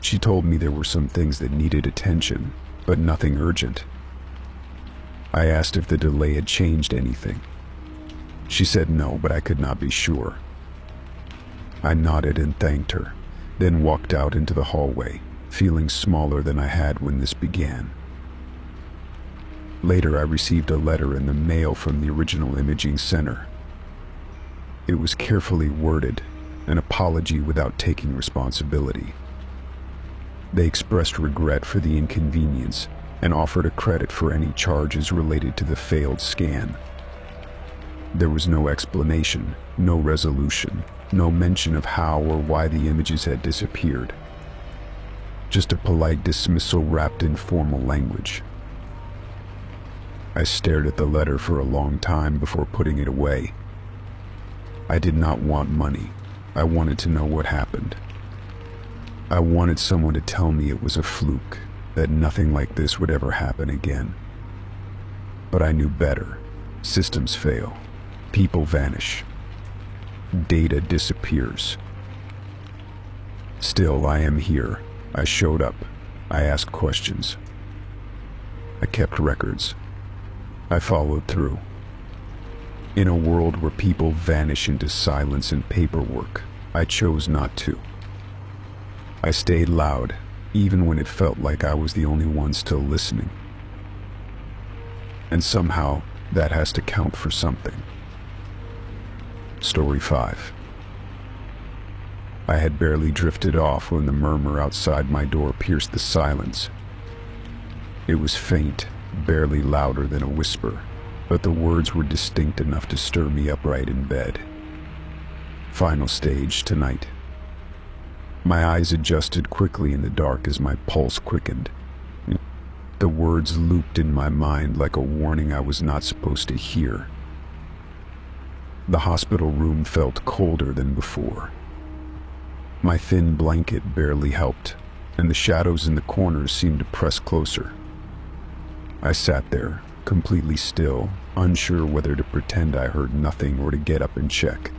She told me there were some things that needed attention, but nothing urgent. I asked if the delay had changed anything. She said no, but I could not be sure. I nodded and thanked her, then walked out into the hallway, feeling smaller than I had when this began. Later, I received a letter in the mail from the original imaging center. It was carefully worded, an apology without taking responsibility. They expressed regret for the inconvenience and offered a credit for any charges related to the failed scan. There was no explanation, no resolution, no mention of how or why the images had disappeared. Just a polite dismissal wrapped in formal language. I stared at the letter for a long time before putting it away. I did not want money. I wanted to know what happened. I wanted someone to tell me it was a fluke, that nothing like this would ever happen again. But I knew better. Systems fail. People vanish. Data disappears. Still, I am here. I showed up. I asked questions. I kept records. I followed through. In a world where people vanish into silence and paperwork, I chose not to. I stayed loud, even when it felt like I was the only one still listening. And somehow, that has to count for something. Story 5. I had barely drifted off when the murmur outside my door pierced the silence. It was faint, barely louder than a whisper, but the words were distinct enough to stir me upright in bed. Final stage tonight. My eyes adjusted quickly in the dark as my pulse quickened. The words looped in my mind like a warning I was not supposed to hear. The hospital room felt colder than before. My thin blanket barely helped, and the shadows in the corners seemed to press closer. I sat there, completely still, unsure whether to pretend I heard nothing or to get up and check.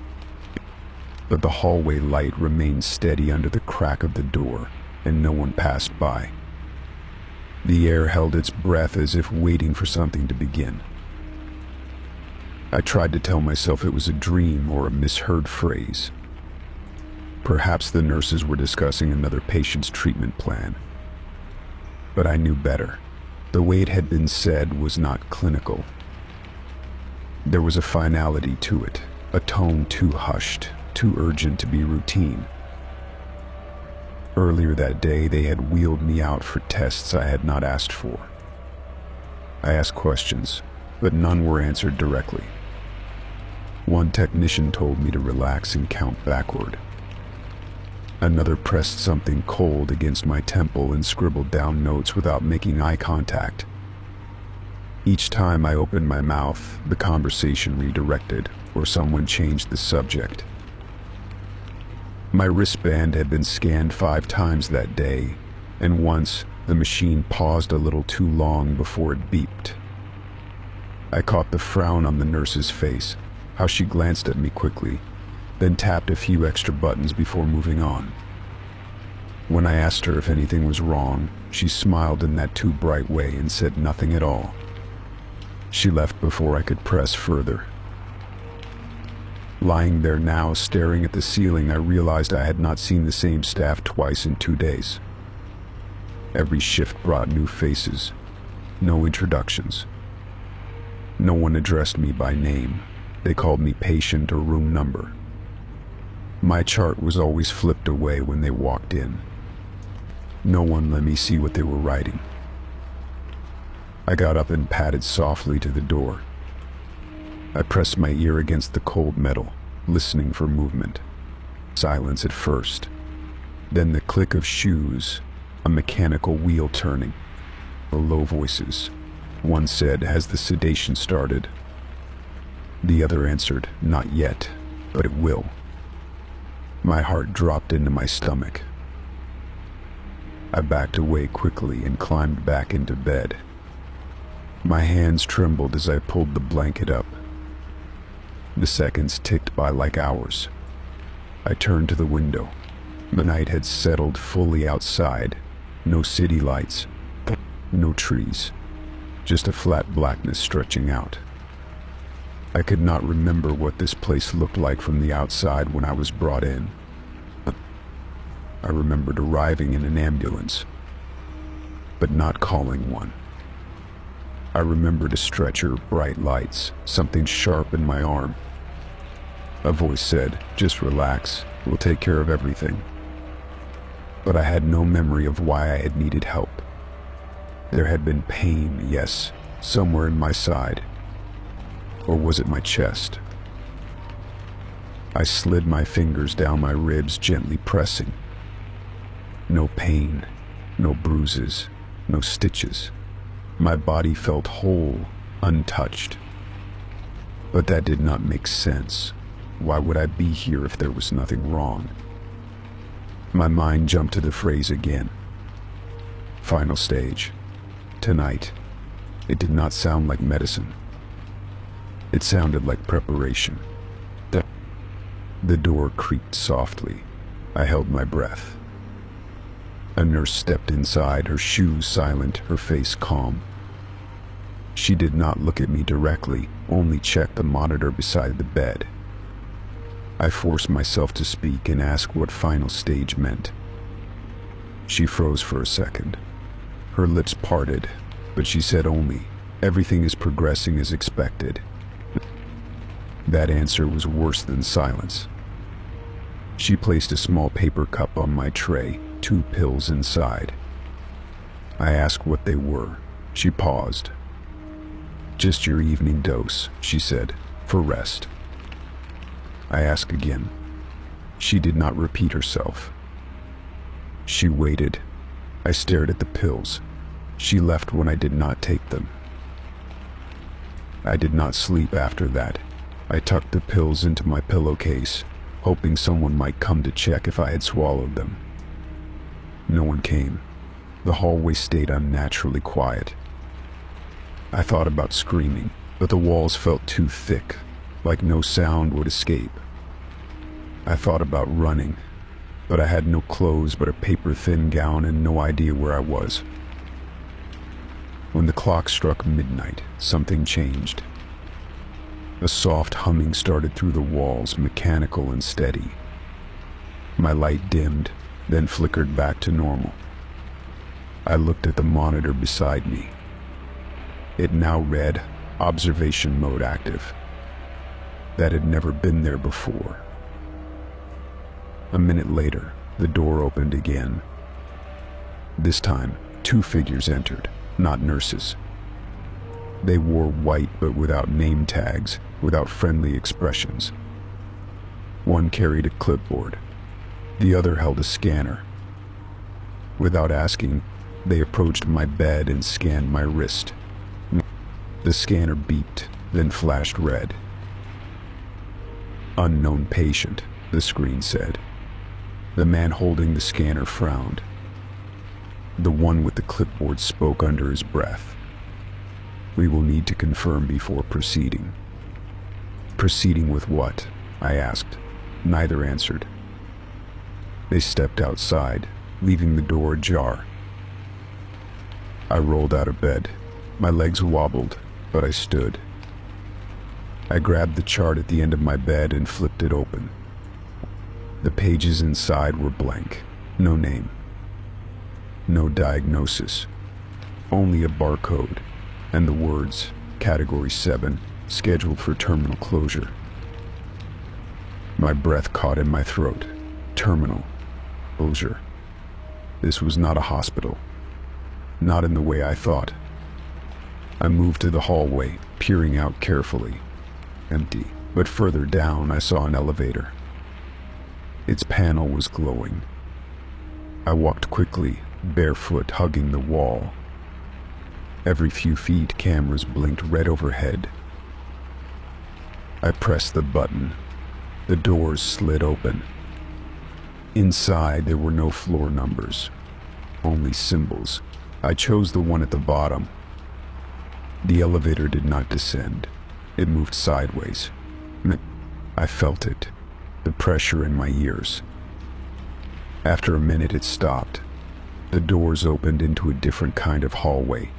But the hallway light remained steady under the crack of the door, and no one passed by. The air held its breath as if waiting for something to begin. I tried to tell myself it was a dream or a misheard phrase. Perhaps the nurses were discussing another patient's treatment plan. But I knew better. The way it had been said was not clinical. There was a finality to it, a tone too hushed, too urgent to be routine. Earlier that day, they had wheeled me out for tests I had not asked for. I asked questions, but none were answered directly. One technician told me to relax and count backward. Another pressed something cold against my temple and scribbled down notes without making eye contact. Each time I opened my mouth, the conversation redirected, or someone changed the subject. My wristband had been scanned 5 times that day, and once the machine paused a little too long before it beeped. I caught the frown on the nurse's face, how she glanced at me quickly, then tapped a few extra buttons before moving on. When I asked her if anything was wrong, she smiled in that too bright way and said nothing at all. She left before I could press further. Lying there now, staring at the ceiling, I realized I had not seen the same staff twice in 2 days. Every shift brought new faces, no introductions. No one addressed me by name. They called me patient or room number. My chart was always flipped away when they walked in. No one let me see what they were writing. I got up and padded softly to the door. I pressed my ear against the cold metal, listening for movement. Silence at first, then the click of shoes, a mechanical wheel turning, or low voices. One said, "Has the sedation started?" The other answered, "Not yet, but it will." My heart dropped into my stomach. I backed away quickly and climbed back into bed. My hands trembled as I pulled the blanket up. The seconds ticked by like hours. I turned to the window. The night had settled fully outside. No city lights, no trees, just a flat blackness stretching out. I could not remember what this place looked like from the outside when I was brought in. I remembered arriving in an ambulance, but not calling one. I remembered a stretcher, bright lights, something sharp in my arm. A voice said, "Just relax, we'll take care of everything." But I had no memory of why I had needed help. There had been pain, yes, somewhere in my side. Or was it my chest? I slid my fingers down my ribs, gently pressing. No pain, no bruises, no stitches. My body felt whole, untouched. But that did not make sense. Why would I be here if there was nothing wrong? My mind jumped to the phrase again. Final stage. Tonight. It did not sound like medicine. It sounded like preparation. The door creaked softly. I held my breath. A nurse stepped inside, her shoes silent, her face calm. She did not look at me directly, only checked the monitor beside the bed. I forced myself to speak and ask what final stage meant. She froze for a second. Her lips parted, but she said only, "Everything is progressing as expected." That answer was worse than silence. She placed a small paper cup on my tray, 2 pills inside. I asked what they were. She paused. "Just your evening dose," she said, "for rest." I asked again. She did not repeat herself. She waited. I stared at the pills. She left when I did not take them. I did not sleep after that. I tucked the pills into my pillowcase, hoping someone might come to check if I had swallowed them. No one came. The hallway stayed unnaturally quiet. I thought about screaming, but the walls felt too thick, like no sound would escape. I thought about running, but I had no clothes but a paper-thin gown and no idea where I was. When the clock struck midnight, something changed. A soft humming started through the walls, mechanical and steady. My light dimmed, then flickered back to normal. I looked at the monitor beside me. It now read, "Observation mode active." That had never been there before. A minute later, The door opened again. This time, two figures entered, not nurses. They wore white but without name tags, without friendly expressions. One carried a clipboard. The other held a scanner. Without asking, they approached my bed and scanned my wrist. The scanner beeped, then flashed red. "Unknown patient," the screen said. The man holding the scanner frowned. The one with the clipboard spoke under his breath. "We will need to confirm before proceeding." "Proceeding with what?" I asked. Neither answered. They stepped outside, leaving the door ajar. I rolled out of bed. My legs wobbled, but I stood. I grabbed the chart at the end of my bed and flipped it open. The pages inside were blank. No name. No diagnosis. Only a barcode and the words, Category 7, scheduled for terminal closure. My breath caught in my throat. Terminal closure. This was not a hospital. Not in the way I thought. I moved to the hallway, peering out carefully. Empty, but further down I saw an elevator. Its panel was glowing. I walked quickly, barefoot, hugging the wall. Every few feet, cameras blinked red overhead. I pressed the button. The doors slid open. Inside, there were no floor numbers, only symbols. I chose the one at the bottom. The elevator did not descend. It moved sideways. I felt it, the pressure in my ears. After a minute, it stopped. The doors opened into a different kind of hallway.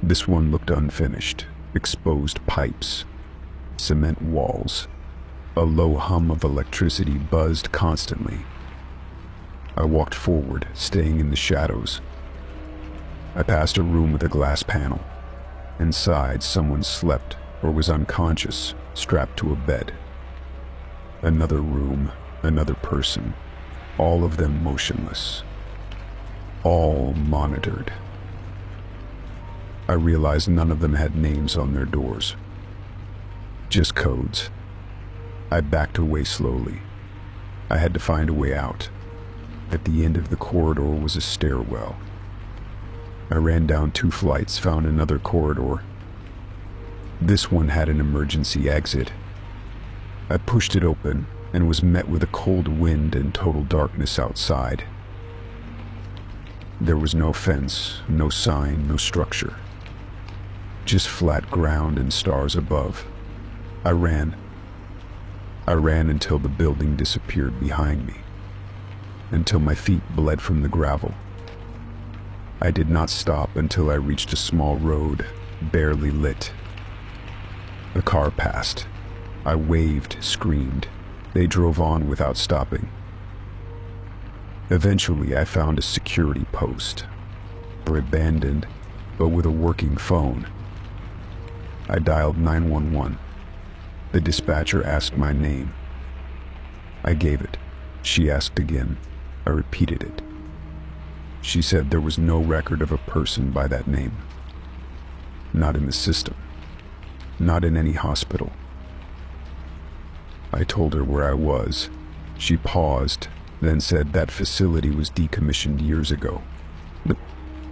This one looked unfinished. Exposed pipes, cement walls. A low hum of electricity buzzed constantly. I walked forward, staying in the shadows. I passed a room with a glass panel. Inside, someone slept or was unconscious, strapped to a bed. Another room, another person, all of them motionless. All monitored. I realized none of them had names on their doors. Just codes. I backed away slowly. I had to find a way out. At the end of the corridor was a stairwell. I ran down 2 flights, found another corridor. This one had an emergency exit. I pushed it open and was met with a cold wind and total darkness outside. There was no fence, no sign, no structure. Just flat ground and stars above. I ran until the building disappeared behind me, until my feet bled from the gravel. I did not stop until I reached a small road, barely lit. A car passed. I waved, screamed. They drove on without stopping. Eventually, I found a security post. Abandoned, but with a working phone. I dialed 911. The dispatcher asked my name. I gave it. She asked again. I repeated it. She said there was no record of a person by that name. Not in the system. Not in any hospital. I told her where I was. She paused, then said that facility was decommissioned years ago.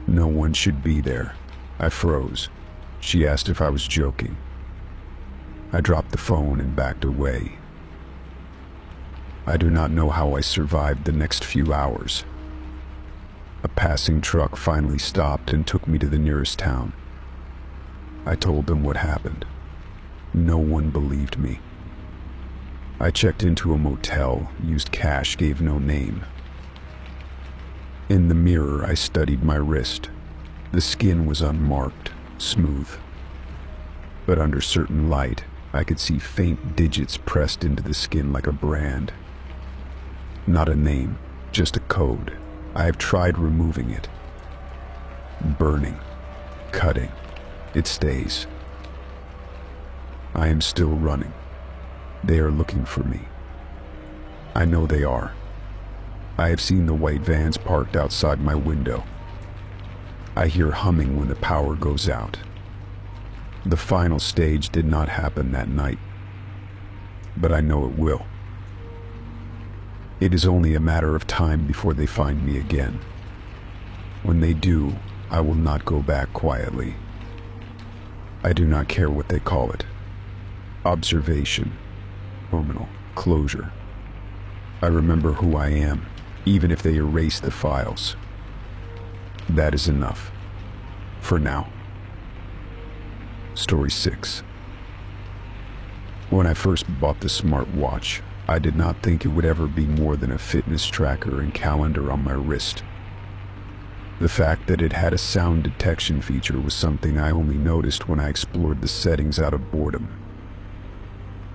No one should be there. I froze. She asked if I was joking. I dropped the phone and backed away. I do not know how I survived the next few hours. A passing truck finally stopped and took me to the nearest town. I told them what happened. No one believed me. I checked into a motel, used cash, gave no name. In the mirror, I studied my wrist. The skin was unmarked, smooth. But under certain light, I could see faint digits pressed into the skin like a brand. Not a name, just a code. I have tried removing it. Burning, cutting. It stays. I am still running. They are looking for me. I know they are. I have seen the white vans parked outside my window. I hear humming when the power goes out. The final stage did not happen that night, but I know it will. It is only a matter of time before they find me again. When they do, I will not go back quietly. I do not care what they call it. Observation, terminal, closure. I remember who I am, even if they erase the files. That is enough. For now. Story 6. When I first bought the smartwatch, I did not think it would ever be more than a fitness tracker and calendar on my wrist. The fact that it had a sound detection feature was something I only noticed when I explored the settings out of boredom.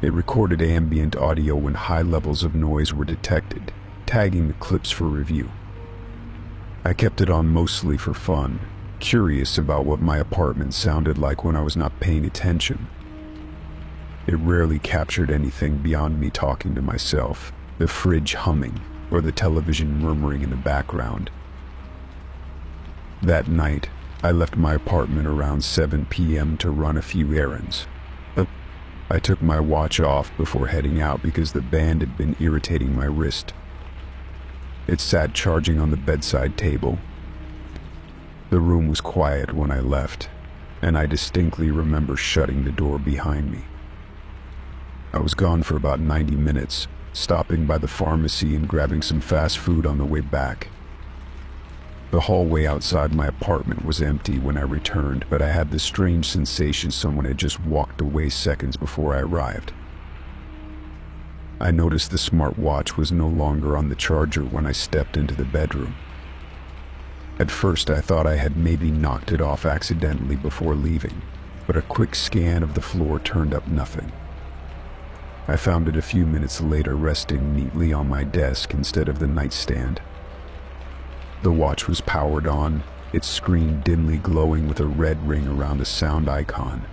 It recorded ambient audio when high levels of noise were detected, tagging the clips for review. I kept it on mostly for fun, curious about what my apartment sounded like when I was not paying attention. It rarely captured anything beyond me talking to myself, the fridge humming, or the television murmuring in the background. That night, I left my apartment around 7 p.m. to run a few errands. I took my watch off before heading out because the band had been irritating my wrist. It sat charging on the bedside table. The room was quiet when I left, and I distinctly remember shutting the door behind me. I was gone for about 90 minutes, stopping by the pharmacy and grabbing some fast food on the way back. The hallway outside my apartment was empty when I returned, but I had the strange sensation someone had just walked away seconds before I arrived. I noticed the smartwatch was no longer on the charger when I stepped into the bedroom. At first I thought I had maybe knocked it off accidentally before leaving, but a quick scan of the floor turned up nothing. I found it a few minutes later resting neatly on my desk instead of the nightstand. The watch was powered on, its screen dimly glowing with a red ring around a sound icon.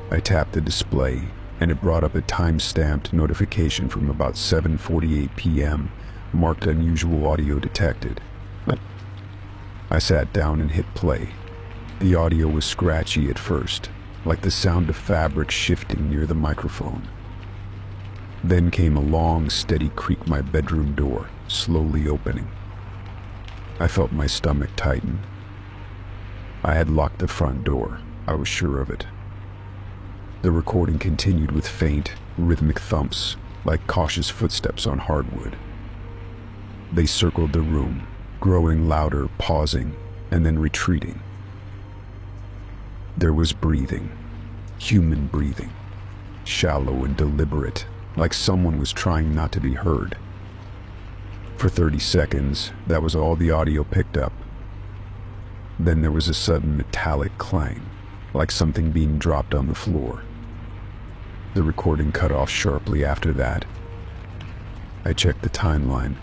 I tapped the display, and it brought up a time-stamped notification from about 7:48 p.m., marked unusual audio detected. I sat down and hit play. The audio was scratchy at first, like the sound of fabric shifting near the microphone. Then came a long, steady creak my bedroom door, slowly opening. I felt my stomach tighten. I had locked the front door, I was sure of it. The recording continued with faint, rhythmic thumps, like cautious footsteps on hardwood. They circled the room, growing louder, pausing, and then retreating. There was breathing, human breathing, shallow and deliberate, like someone was trying not to be heard. For 30 seconds, that was all the audio picked up. Then there was a sudden metallic clang, like something being dropped on the floor. The recording cut off sharply after that. I checked the timeline.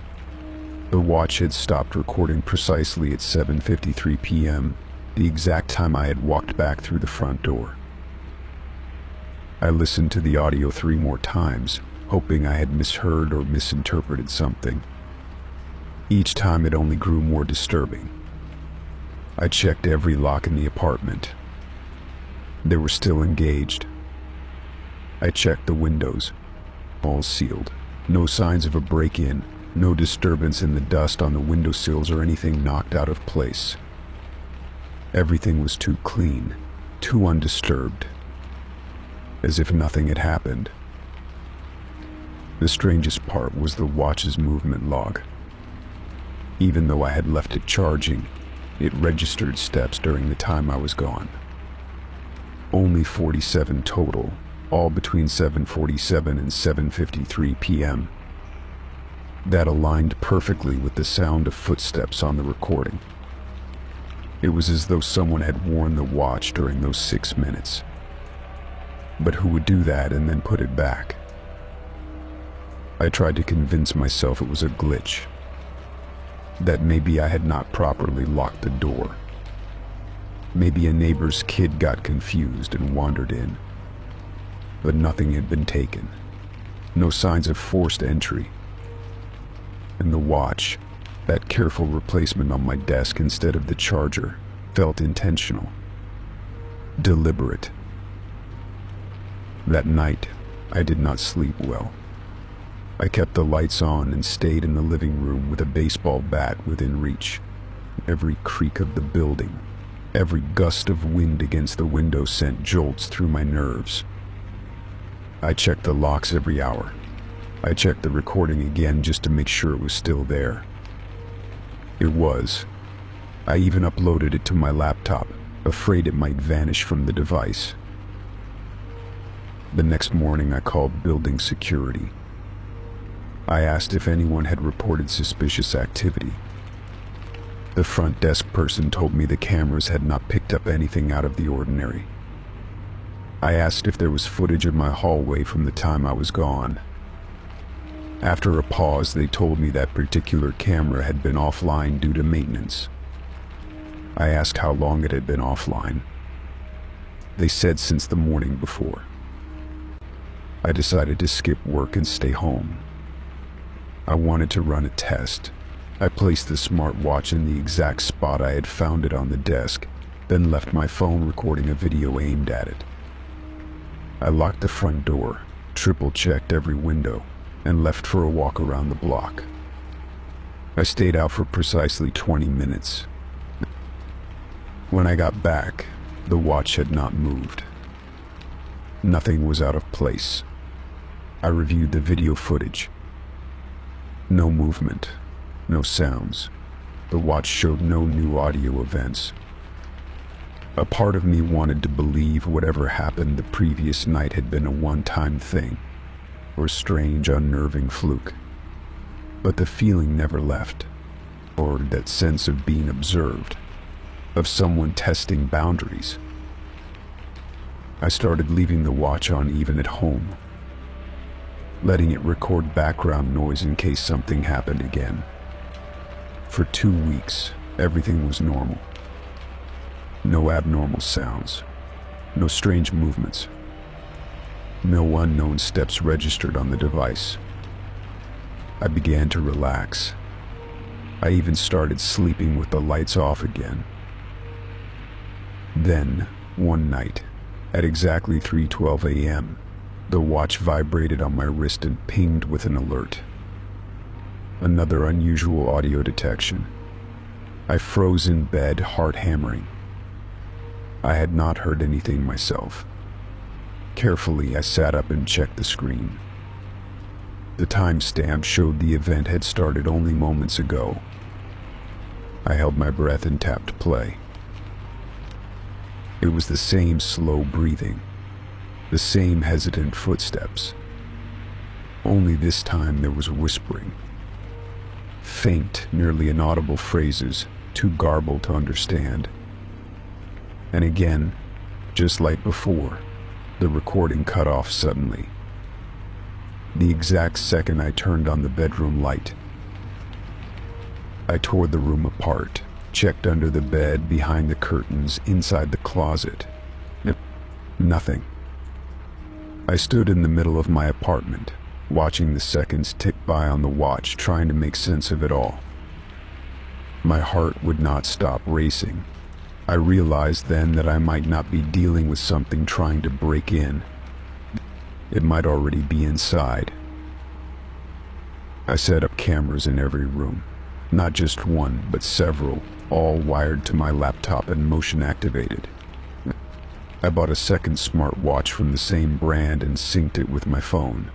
The watch had stopped recording precisely at 7:53 p.m., the exact time I had walked back through the front door. I listened to the audio 3 more times, hoping I had misheard or misinterpreted something. Each time it only grew more disturbing. I checked every lock in the apartment. They were still engaged. I checked the windows, all sealed. No signs of a break-in, no disturbance in the dust on the windowsills or anything knocked out of place. Everything was too clean, too undisturbed, as if nothing had happened. The strangest part was the watch's movement log. Even though I had left it charging, it registered steps during the time I was gone. Only 47 total, all between 7:47 and 7:53 p.m. That aligned perfectly with the sound of footsteps on the recording. It was as though someone had worn the watch during those 6 minutes. But who would do that and then put it back? I tried to convince myself it was a glitch, that maybe I had not properly locked the door. Maybe a neighbor's kid got confused and wandered in. But nothing had been taken. No signs of forced entry. And the watch, that careful replacement on my desk instead of the charger, felt intentional, deliberate. That night, I did not sleep well. I kept the lights on and stayed in the living room with a baseball bat within reach. Every creak of the building, every gust of wind against the window sent jolts through my nerves. I checked the locks every hour. I checked the recording again just to make sure it was still there. It was. I even uploaded it to my laptop, afraid it might vanish from the device. The next morning I called building security. I asked if anyone had reported suspicious activity. The front desk person told me the cameras had not picked up anything out of the ordinary. I asked if there was footage of my hallway from the time I was gone. After a pause, they told me that particular camera had been offline due to maintenance. I asked how long it had been offline. They said since the morning before. I decided to skip work and stay home. I wanted to run a test. I placed the smartwatch in the exact spot I had found it on the desk, then left my phone recording a video aimed at it. I locked the front door, triple-checked every window, and left for a walk around the block. I stayed out for precisely 20 minutes. When I got back, the watch had not moved. Nothing was out of place. I reviewed the video footage. No movement, no sounds. The watch showed no new audio events. A part of me wanted to believe whatever happened the previous night had been a one-time thing, or a strange, unnerving fluke. But the feeling never left, or that sense of being observed, of someone testing boundaries. I started leaving the watch on even at home, letting it record background noise in case something happened again. For 2 weeks, everything was normal. No abnormal sounds, no strange movements, no unknown steps registered on the device. I began to relax. I even started sleeping with the lights off again. Then, one night, at exactly 3:12 a.m., the watch vibrated on my wrist and pinged with an alert. Another unusual audio detection. I froze in bed, heart hammering. I had not heard anything myself. Carefully, I sat up and checked the screen. The timestamp showed the event had started only moments ago. I held my breath and tapped play. It was the same slow breathing, the same hesitant footsteps. Only this time there was whispering. Faint, nearly inaudible phrases, too garbled to understand. And again, just like before, the recording cut off suddenly. The exact second I turned on the bedroom light. I tore the room apart, checked under the bed, behind the curtains, inside the closet. Nothing. I stood in the middle of my apartment, watching the seconds tick by on the watch, trying to make sense of it all. My heart would not stop racing. I realized then that I might not be dealing with something trying to break in. It might already be inside. I set up cameras in every room, not just one, but several, all wired to my laptop and motion activated. I bought a second smartwatch from the same brand and synced it with my phone.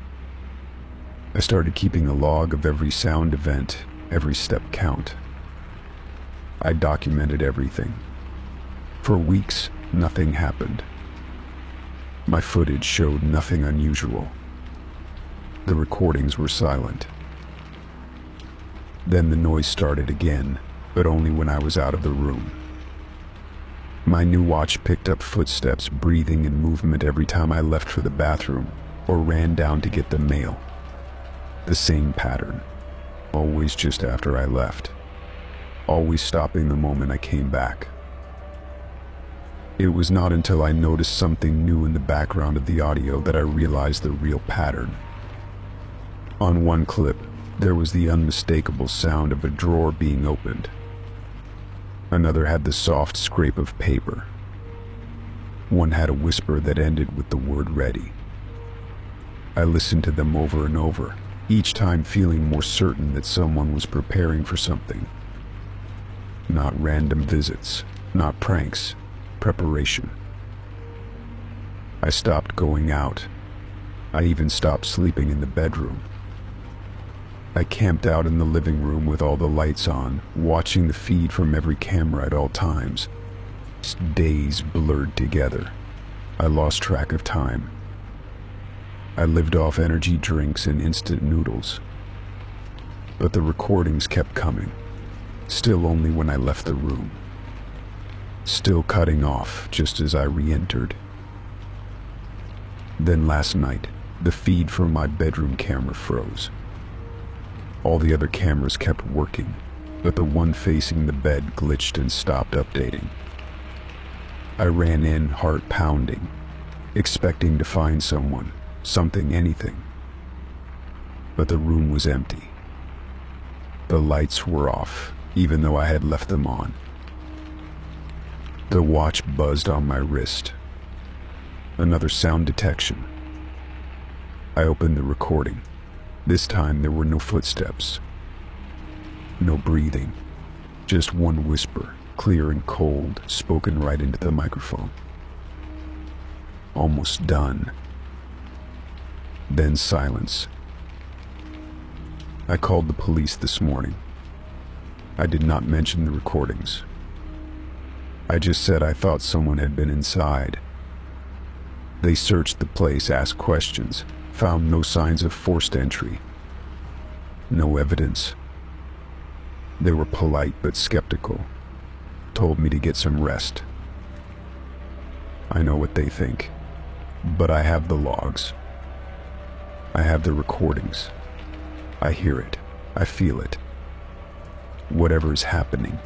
I started keeping a log of every sound event, every step count. I documented everything. For weeks, nothing happened. My footage showed nothing unusual. The recordings were silent. Then the noise started again, but only when I was out of the room. My new watch picked up footsteps, breathing, and movement every time I left for the bathroom or ran down to get the mail. The same pattern, always just after I left, always stopping the moment I came back. It was not until I noticed something new in the background of the audio that I realized the real pattern. On one clip, There was the unmistakable sound of a drawer being opened. Another had the soft scrape of paper. One had a whisper that ended with the word ready. I listened to them over and over, each time feeling more certain that someone was preparing for something. Not random visits, not pranks, preparation. I stopped going out. I even stopped sleeping in the bedroom. I camped out in the living room with all the lights on, watching the feed from every camera at all times. Days blurred together. I lost track of time. I lived off energy drinks and instant noodles. But the recordings kept coming. Still only when I left the room. Still cutting off just as I re-entered. Then last night, the feed from my bedroom camera froze. All the other cameras kept working, but the one facing the bed glitched and stopped updating. I ran in, heart pounding, expecting to find someone, something, anything. But the room was empty. The lights were off, even though I had left them on. The watch buzzed on my wrist. Another sound detection. I opened the recording. This time there were no footsteps. No breathing. Just one whisper, clear and cold, spoken right into the microphone. Almost done. Then silence. I called the police this morning. I did not mention the recordings. I just said I thought someone had been inside. They searched the place, asked questions, found no signs of forced entry. No evidence. They were polite but skeptical. Told me to get some rest. I know what they think, but I have the logs. I have the recordings. I hear it. I feel it. Whatever is happening,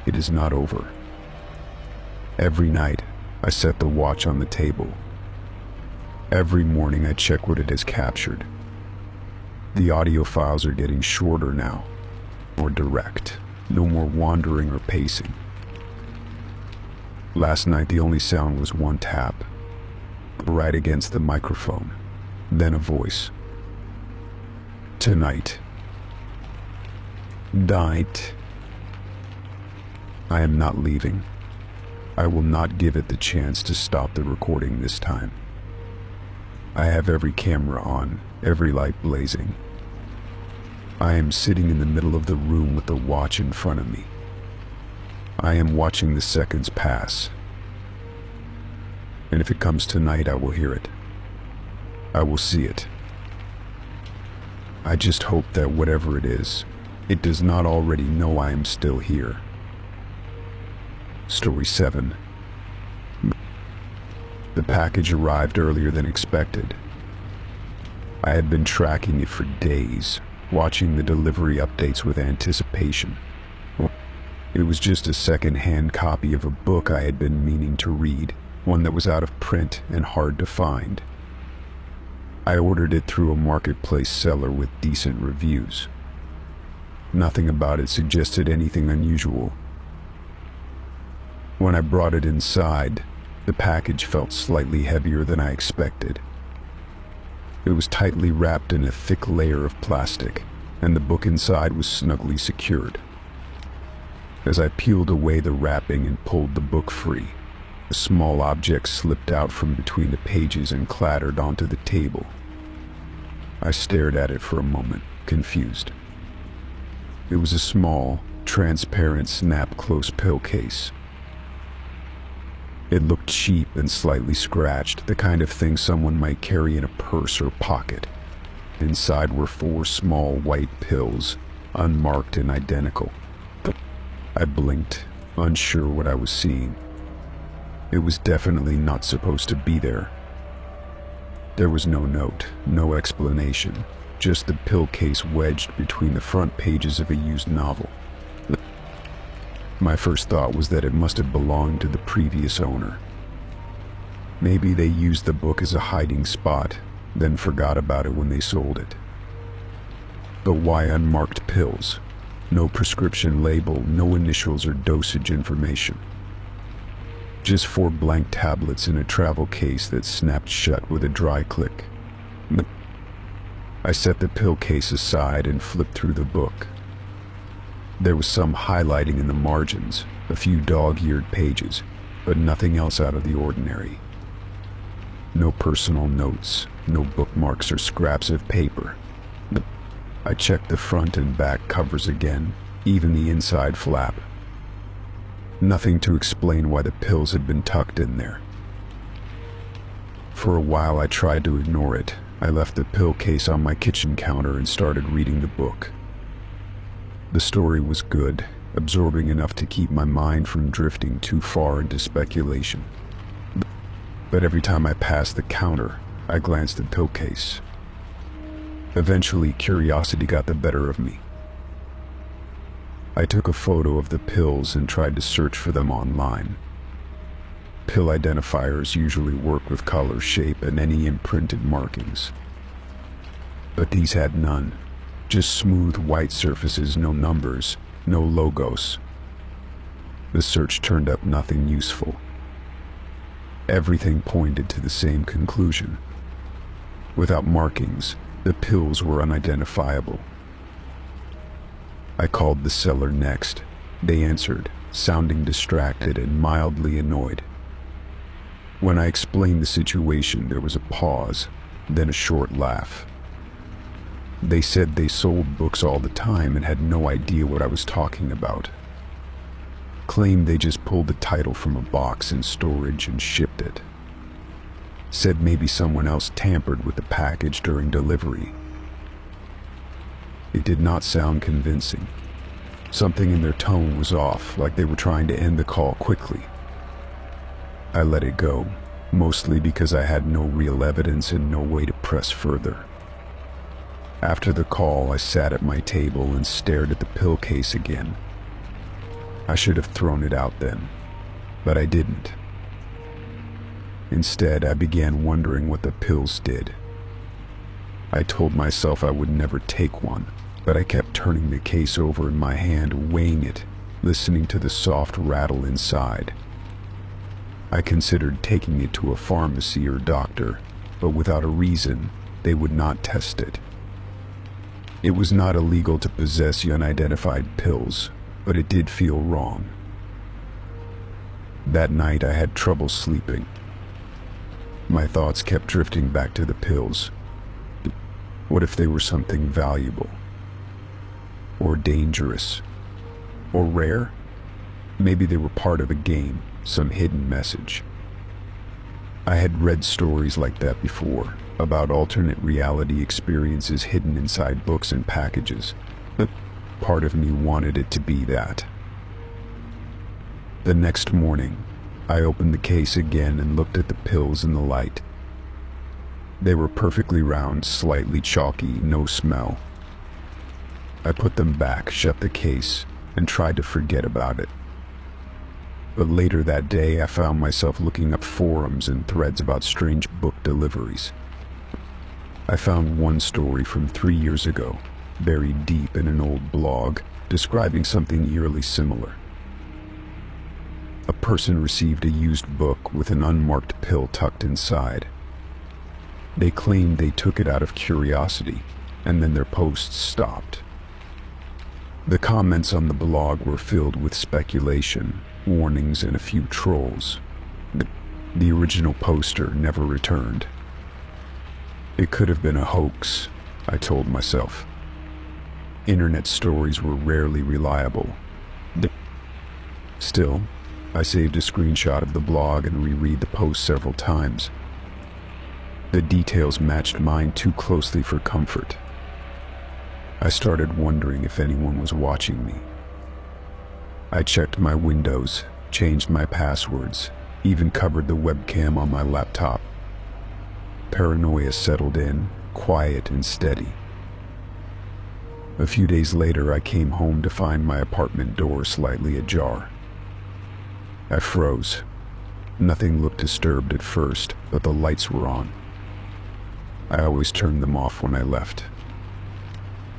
it is not over. Every night, I set the watch on the table. Every morning I check what it has captured. The audio files are getting shorter now, more direct, no more wandering or pacing. Last night the only sound was one tap, right against the microphone, then a voice. Tonight. Night. I am not leaving. I will not give it the chance to stop the recording this time. I have every camera on, every light blazing. I am sitting in the middle of the room with the watch in front of me. I am watching the seconds pass. And if it comes tonight, I will hear it. I will see it. I just hope that whatever it is, it does not already know I am still here. Story 7. The package arrived earlier than expected. I had been tracking it for days, watching the delivery updates with anticipation. It was just a second-hand copy of a book I had been meaning to read, one that was out of print and hard to find. I ordered it through a marketplace seller with decent reviews. Nothing about it suggested anything unusual. When I brought it inside, the package felt slightly heavier than I expected. It was tightly wrapped in a thick layer of plastic, and the book inside was snugly secured. As I peeled away the wrapping and pulled the book free, a small object slipped out from between the pages and clattered onto the table. I stared at it for a moment, confused. It was a small, transparent snap-close pill case. It looked cheap and slightly scratched, the kind of thing someone might carry in a purse or pocket. Inside were 4 small white pills, unmarked and identical. I blinked, unsure what I was seeing. It was definitely not supposed to be there. There was no note, no explanation, just the pill case wedged between the front pages of a used novel. My first thought was that it must have belonged to the previous owner. Maybe they used the book as a hiding spot, then forgot about it when they sold it. But why unmarked pills? No prescription label, no initials or dosage information. Just 4 blank tablets in a travel case that snapped shut with a dry click. I set the pill case aside and flipped through the book. There was some highlighting in the margins, a few dog-eared pages, but nothing else out of the ordinary. No personal notes, no bookmarks or scraps of paper. I checked the front and back covers again, even the inside flap. Nothing to explain why the pills had been tucked in there. For a while I tried to ignore it. I left the pill case on my kitchen counter and started reading the book. The story was good, absorbing enough to keep my mind from drifting too far into speculation. But every time I passed the counter, I glanced at the pill case. Eventually, curiosity got the better of me. I took a photo of the pills and tried to search for them online. Pill identifiers usually work with color, shape, and any imprinted markings. But these had none. Just smooth white surfaces, no numbers, no logos. The search turned up nothing useful. Everything pointed to the same conclusion. Without markings, the pills were unidentifiable. I called the seller next. They answered, sounding distracted and mildly annoyed. When I explained the situation, there was a pause, then a short laugh. They said they sold books all the time and had no idea what I was talking about. Claimed they just pulled the title from a box in storage and shipped it. Said maybe someone else tampered with the package during delivery. It did not sound convincing. Something in their tone was off, like they were trying to end the call quickly. I let it go, mostly because I had no real evidence and no way to press further. After the call, I sat at my table and stared at the pill case again. I should have thrown it out then, but I didn't. Instead, I began wondering what the pills did. I told myself I would never take one, but I kept turning the case over in my hand, weighing it, listening to the soft rattle inside. I considered taking it to a pharmacy or doctor, but without a reason, they would not test it. It was not illegal to possess the unidentified pills, but it did feel wrong. That night I had trouble sleeping. My thoughts kept drifting back to the pills. What if they were something valuable? Or dangerous? Or rare? Maybe they were part of a game, some hidden message. I had read stories like that before, about alternate reality experiences hidden inside books and packages, but part of me wanted it to be that. The next morning, I opened the case again and looked at the pills in the light. They were perfectly round, slightly chalky, no smell. I put them back, shut the case, and tried to forget about it. But later that day, I found myself looking up forums and threads about strange book deliveries. I found one story from 3 years ago, buried deep in an old blog, describing something eerily similar. A person received a used book with an unmarked pill tucked inside. They claimed they took it out of curiosity, and then their posts stopped. The comments on the blog were filled with speculation, warnings, and a few trolls. The original poster never returned. It could have been a hoax, I told myself. Internet stories were rarely reliable. Still, I saved a screenshot of the blog and reread the post several times. The details matched mine too closely for comfort. I started wondering if anyone was watching me. I checked my windows, changed my passwords, even covered the webcam on my laptop. Paranoia settled in, quiet and steady. A few days later, I came home to find my apartment door slightly ajar. I froze. Nothing looked disturbed at first, but the lights were on. I always turned them off when I left.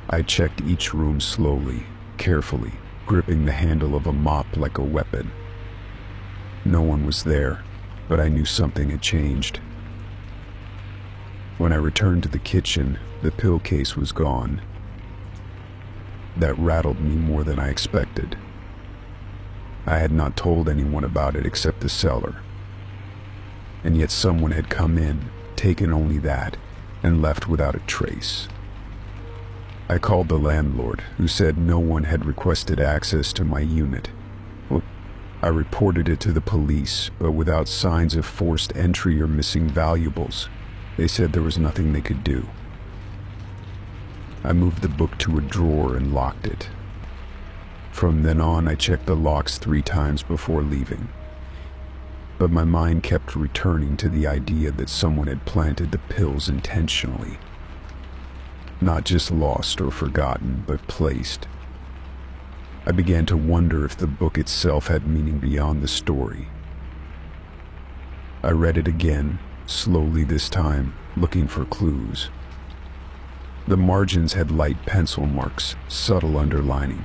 I checked each room slowly, carefully, gripping the handle of a mop like a weapon. No one was there, but I knew something had changed. When I returned to the kitchen, the pill case was gone. That rattled me more than I expected. I had not told anyone about it except the seller. And yet someone had come in, taken only that, and left without a trace. I called the landlord, who said no one had requested access to my unit. I reported it to the police, but without signs of forced entry or missing valuables. They said there was nothing they could do. I moved the book to a drawer and locked it. From then on, I checked the locks 3 times before leaving. But my mind kept returning to the idea that someone had planted the pills intentionally. Not just lost or forgotten, but placed. I began to wonder if the book itself had meaning beyond the story. I read it again, slowly this time, looking for clues. The margins had light pencil marks, subtle underlining.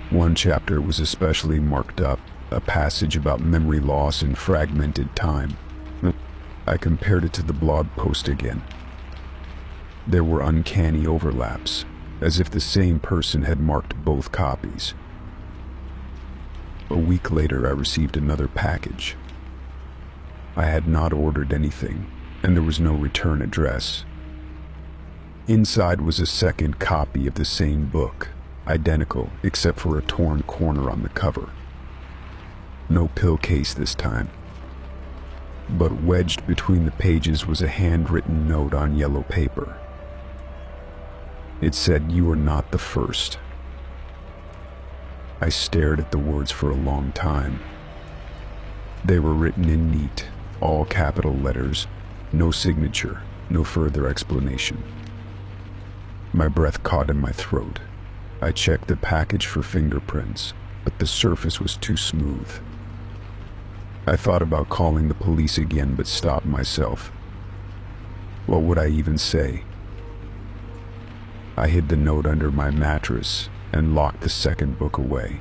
One chapter was especially marked up, a passage about memory loss and fragmented time. I compared it to the blog post again. There were uncanny overlaps, as if the same person had marked both copies. A week later, I received another package. I had not ordered anything, and there was no return address. Inside was a second copy of the same book, identical except for a torn corner on the cover. No pill case this time. But wedged between the pages was a handwritten note on yellow paper. It said, "You are not the first." I stared at the words for a long time. They were written in neat, all capital letters, no signature, no further explanation. My breath caught in my throat. I checked the package for fingerprints, but the surface was too smooth. I thought about calling the police again, but stopped myself. What would I even say? I hid the note under my mattress and locked the second book away.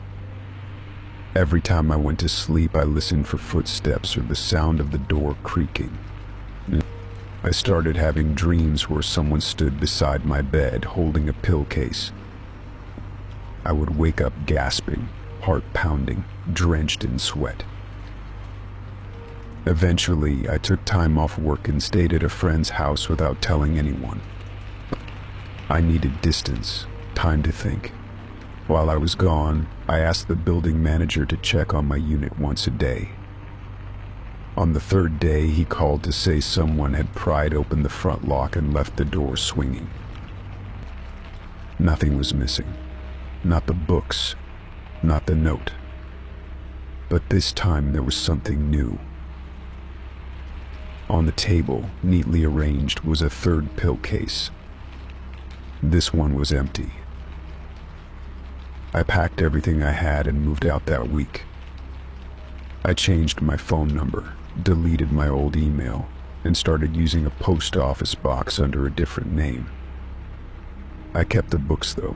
Every time I went to sleep, I listened for footsteps or the sound of the door creaking. I started having dreams where someone stood beside my bed holding a pill case. I would wake up gasping, heart pounding, drenched in sweat. Eventually, I took time off work and stayed at a friend's house without telling anyone. I needed distance, time to think. While I was gone, I asked the building manager to check on my unit once a day. On the 3rd day, he called to say someone had pried open the front lock and left the door swinging. Nothing was missing. Not the books, not the note. But this time there was something new. On the table, neatly arranged, was a 3rd pill case. This one was empty. I packed everything I had and moved out that week. I changed my phone number, deleted my old email, and started using a post office box under a different name. I kept the books though,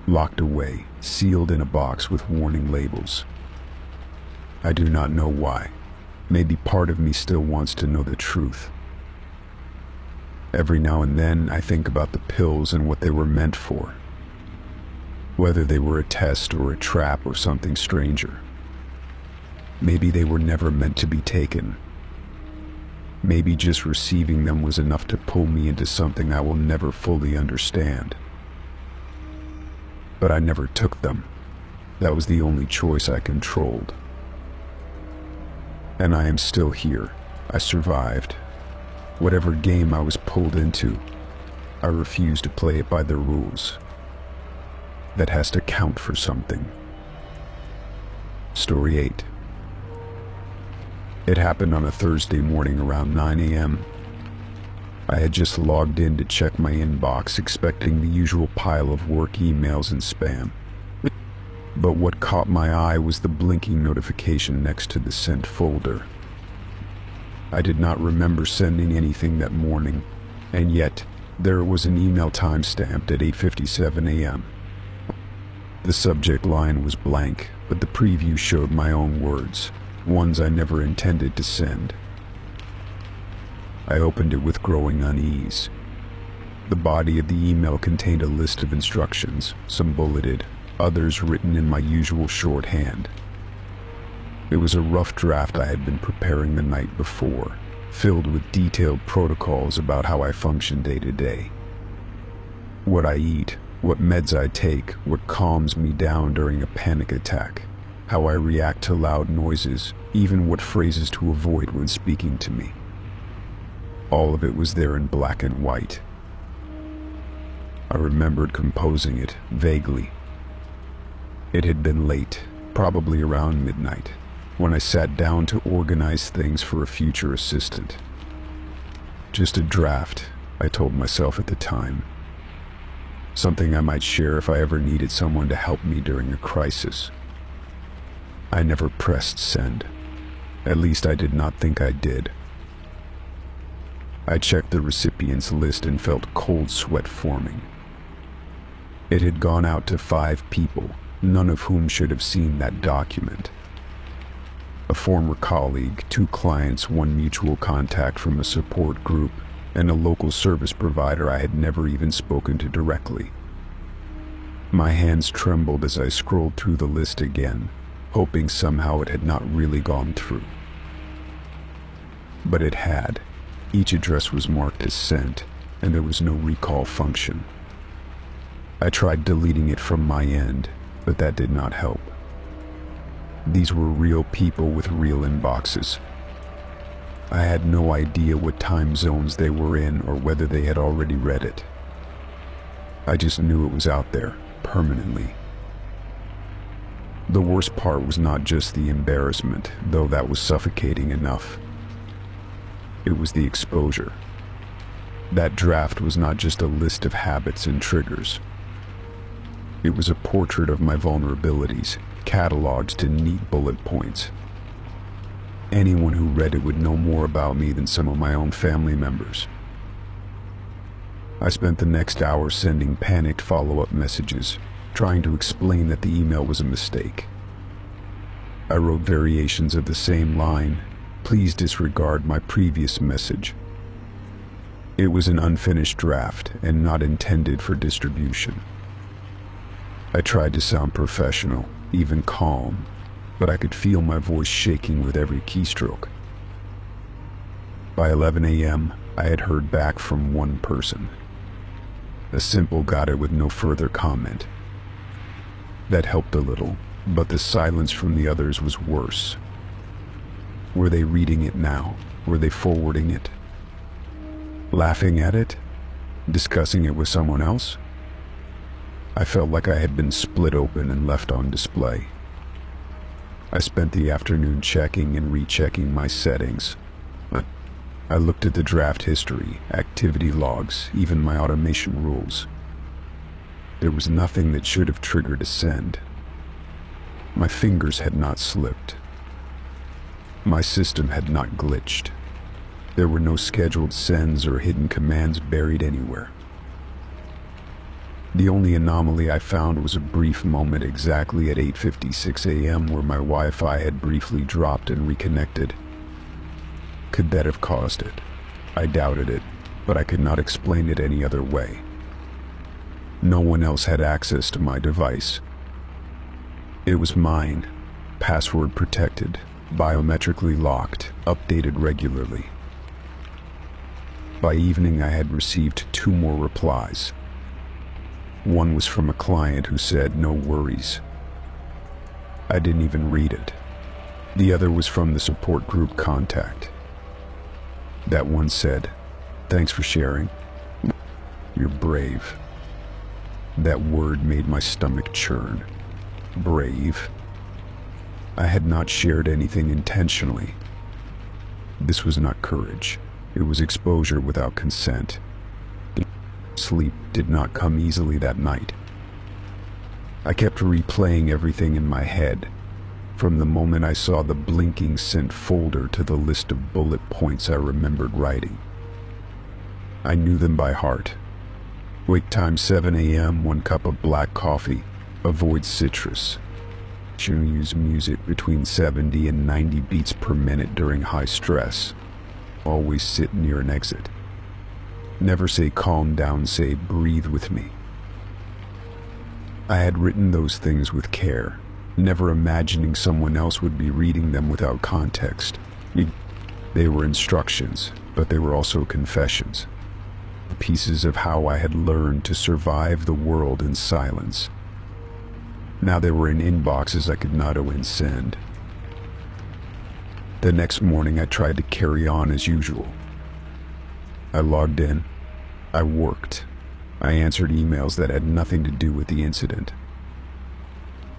locked away, sealed in a box with warning labels. I do not know why. Maybe part of me still wants to know the truth. Every now and then, I think about the pills and what they were meant for. Whether they were a test or a trap or something stranger. Maybe they were never meant to be taken. Maybe just receiving them was enough to pull me into something I will never fully understand. But I never took them. That was the only choice I controlled. And I am still here. I survived. Whatever game I was pulled into, I refuse to play it by the rules. That has to count for something. Story 8. It happened on a Thursday morning around 9 a.m. I had just logged in to check my inbox, expecting the usual pile of work emails and spam. But what caught my eye was the blinking notification next to the sent folder. I did not remember sending anything that morning, and yet There was an email time-stamped at 8:57 a.m. The subject line was blank, but the preview showed my own words, ones I never intended to send. I opened it with growing unease. The body of the email contained a list of instructions, some bulleted, others written in my usual shorthand. It was a rough draft I had been preparing the night before, filled with detailed protocols about how I function day to day. What I eat, what meds I take, what calms me down during a panic attack, how I react to loud noises, even what phrases to avoid when speaking to me. All of it was there in black and white. I remembered composing it, vaguely. It had been late, probably around midnight, when I sat down to organize things for a future assistant. Just a draft, I told myself at the time. Something I might share if I ever needed someone to help me during a crisis. I never pressed send. At least I did not think I did. I checked the recipients list and felt cold sweat forming. It had gone out to 5 people, none of whom should have seen that document. A former colleague, 2 clients, 1 mutual contact from a support group, and a local service provider I had never even spoken to directly. My hands trembled as I scrolled through the list again, hoping somehow it had not really gone through. But it had. Each address was marked as sent, and there was no recall function. I tried deleting it from my end, but that did not help. These were real people with real inboxes. I had no idea what time zones they were in or whether they had already read it. I just knew it was out there, permanently. The worst part was not just the embarrassment, though that was suffocating enough. It was the exposure. That draft was not just a list of habits and triggers. It was a portrait of my vulnerabilities, cataloged to neat bullet points. Anyone who read it would know more about me than some of my own family members. I spent the next hour sending panicked follow-up messages, trying to explain that the email was a mistake. I wrote variations of the same line, "Please disregard my previous message." It was an unfinished draft and not intended for distribution. I tried to sound professional, even calm, but I could feel my voice shaking with every keystroke. By 11 a.m., I had heard back from 1 person. A simple got it with no further comment. That helped a little, but the silence from the others was worse. Were they reading it now? Were they forwarding it? Laughing at it? Discussing it with someone else? I felt like I had been split open and left on display. I spent the afternoon checking and rechecking my settings. I looked at the draft history, activity logs, even my automation rules. There was nothing that should have triggered a send. My fingers had not slipped. My system had not glitched. There were no scheduled sends or hidden commands buried anywhere. The only anomaly I found was a brief moment exactly at 8:56 a.m. where my Wi-Fi had briefly dropped and reconnected. Could that have caused it? I doubted it, but I could not explain it any other way. No one else had access to my device. It was mine, password protected, biometrically locked, updated regularly. By evening, I had received 2 more replies. One was from a client who said, "No worries." I didn't even read it. The other was from the support group contact. That one said, "Thanks for sharing. You're brave." That word made my stomach churn. Brave. I had not shared anything intentionally. This was not courage. It was exposure without consent. Sleep did not come easily that night. I kept replaying everything in my head, from the moment I saw the blinking sent folder to the list of bullet points I remembered writing. I knew them by heart, Wake time 7 a.m., 1 cup of black coffee. Avoid citrus. Use music between 70 and 90 beats per minute during high stress. Always sit near an exit. Never say calm down, say breathe with me. I had written those things with care, never imagining someone else would be reading them without context. They were instructions, but they were also confessions. Pieces of how I had learned to survive the world in silence. Now they were in inboxes I could not send. The next morning I tried to carry on as usual. I logged in. I worked. I answered emails that had nothing to do with the incident.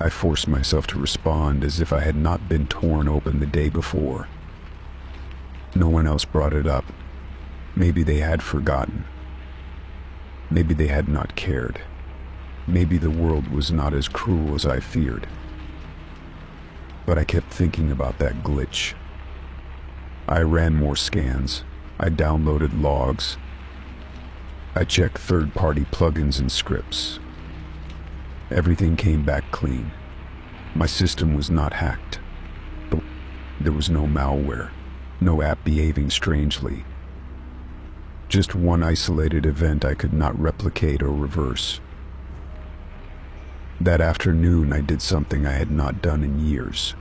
I forced myself to respond as if I had not been torn open the day before. No one else brought it up. Maybe they had forgotten. Maybe they had not cared. Maybe the world was not as cruel as I feared. But I kept thinking about that glitch. I ran more scans. I downloaded logs. I checked third-party plugins and scripts. Everything came back clean. My system was not hacked. There was no malware, no app behaving strangely. Just one isolated event I could not replicate or reverse. That afternoon, I did something I had not done in years.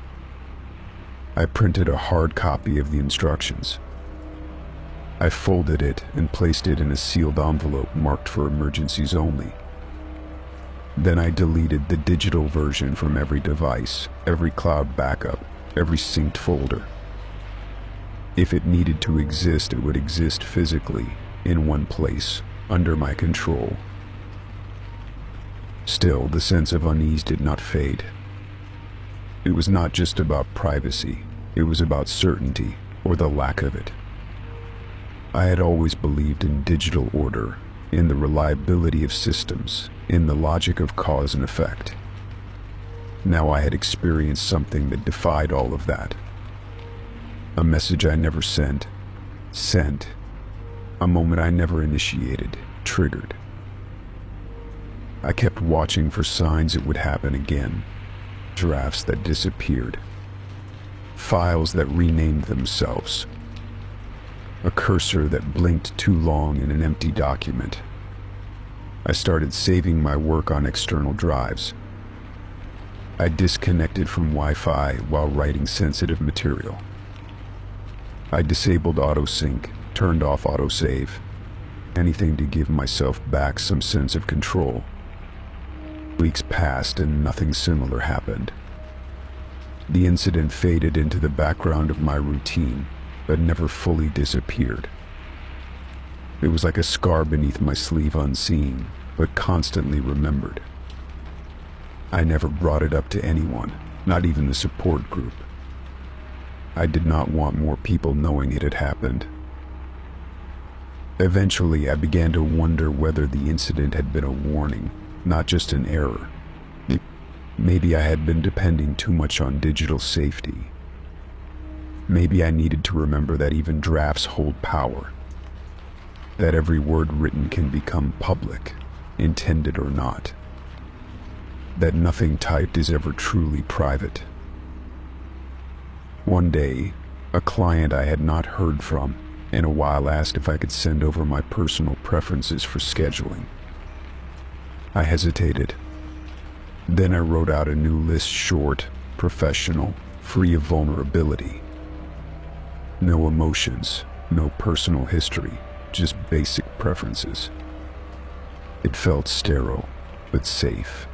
I printed a hard copy of the instructions. I folded it and placed it in a sealed envelope marked for emergencies only. Then I deleted the digital version from every device, every cloud backup, every synced folder. If it needed to exist, it would exist physically, in one place, under my control. Still, the sense of unease did not fade. It was not just about privacy, it was about certainty, or the lack of it. I had always believed in digital order, in the reliability of systems, in the logic of cause and effect. Now I had experienced something that defied all of that. A message I never sent. A moment I never initiated, triggered. I kept watching for signs it would happen again. Drafts that disappeared. Files that renamed themselves. A cursor that blinked too long in an empty document. I started saving my work on external drives. I disconnected from Wi-Fi while writing sensitive material. I disabled autosync, turned off autosave. Anything to give myself back some sense of control. Weeks passed and nothing similar happened. The incident faded into the background of my routine, but never fully disappeared. It was like a scar beneath my sleeve, unseen, but constantly remembered. I never brought it up to anyone, not even the support group. I did not want more people knowing it had happened. Eventually, I began to wonder whether the incident had been a warning, not just an error. Maybe I had been depending too much on digital safety. Maybe I needed to remember that even drafts hold power. That every word written can become public, intended or not. That nothing typed is ever truly private. One day, a client I had not heard from in a while asked if I could send over my personal preferences for scheduling. I hesitated. Then I wrote out a new list, short, professional, free of vulnerability. No emotions, no personal history, just basic preferences. It felt sterile, but safe.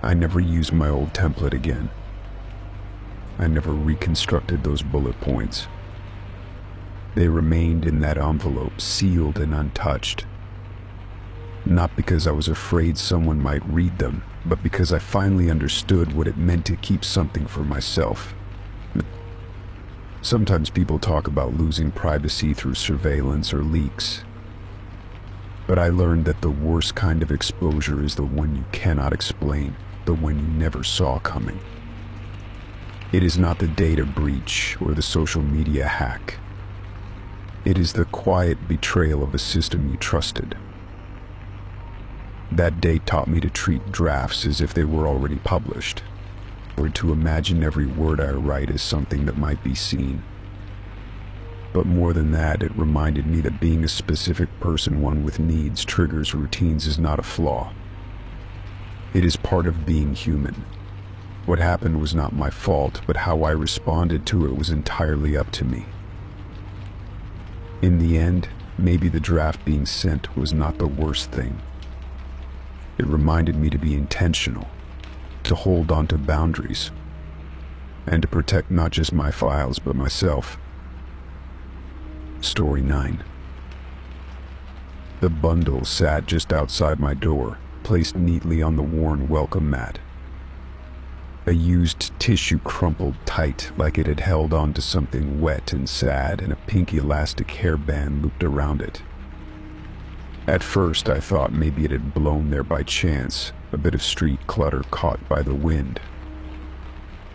I never used my old template again. I never reconstructed those bullet points. They remained in that envelope, sealed and untouched. Not because I was afraid someone might read them, but because I finally understood what it meant to keep something for myself. Sometimes people talk about losing privacy through surveillance or leaks. But I learned that the worst kind of exposure is the one you cannot explain, the one you never saw coming. It is not the data breach or the social media hack. It is the quiet betrayal of a system you trusted, That day taught me to treat drafts as if they were already published, or to imagine every word I write as something that might be seen. But more than that, it reminded me that being a specific person, one with needs, triggers, routines, is not a flaw. It is part of being human. What happened was not my fault, but how I responded to it was entirely up to me. In the end, maybe the draft being sent was not the worst thing. It reminded me to be intentional, to hold on to boundaries, and to protect not just my files, but myself. Story 9. The bundle sat just outside my door, placed neatly on the worn welcome mat. A used tissue crumpled tight like it had held onto something wet and sad, and a pink elastic hairband looped around it. At first, I thought maybe it had blown there by chance, a bit of street clutter caught by the wind.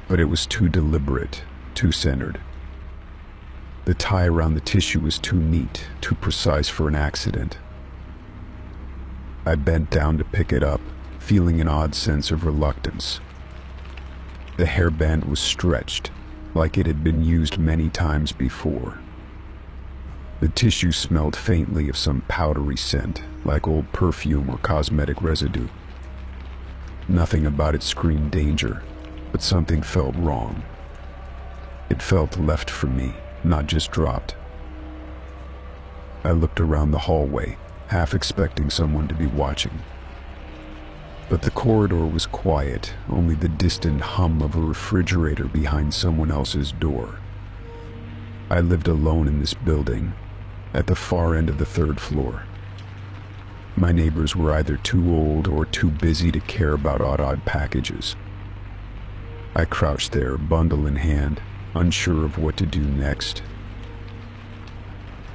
But it was too deliberate, too centered. The tie around the tissue was too neat, too precise for an accident. I bent down to pick it up, feeling an odd sense of reluctance. The hairband was stretched, like it had been used many times before. The tissue smelled faintly of some powdery scent, like old perfume or cosmetic residue. Nothing about it screamed danger, but something felt wrong. It felt left for me, not just dropped. I looked around the hallway, half expecting someone to be watching. But the corridor was quiet, only the distant hum of a refrigerator behind someone else's door. I lived alone in this building, at the far end of the 3rd floor. My neighbors were either too old or too busy to care about odd packages. I crouched there, bundle in hand, unsure of what to do next.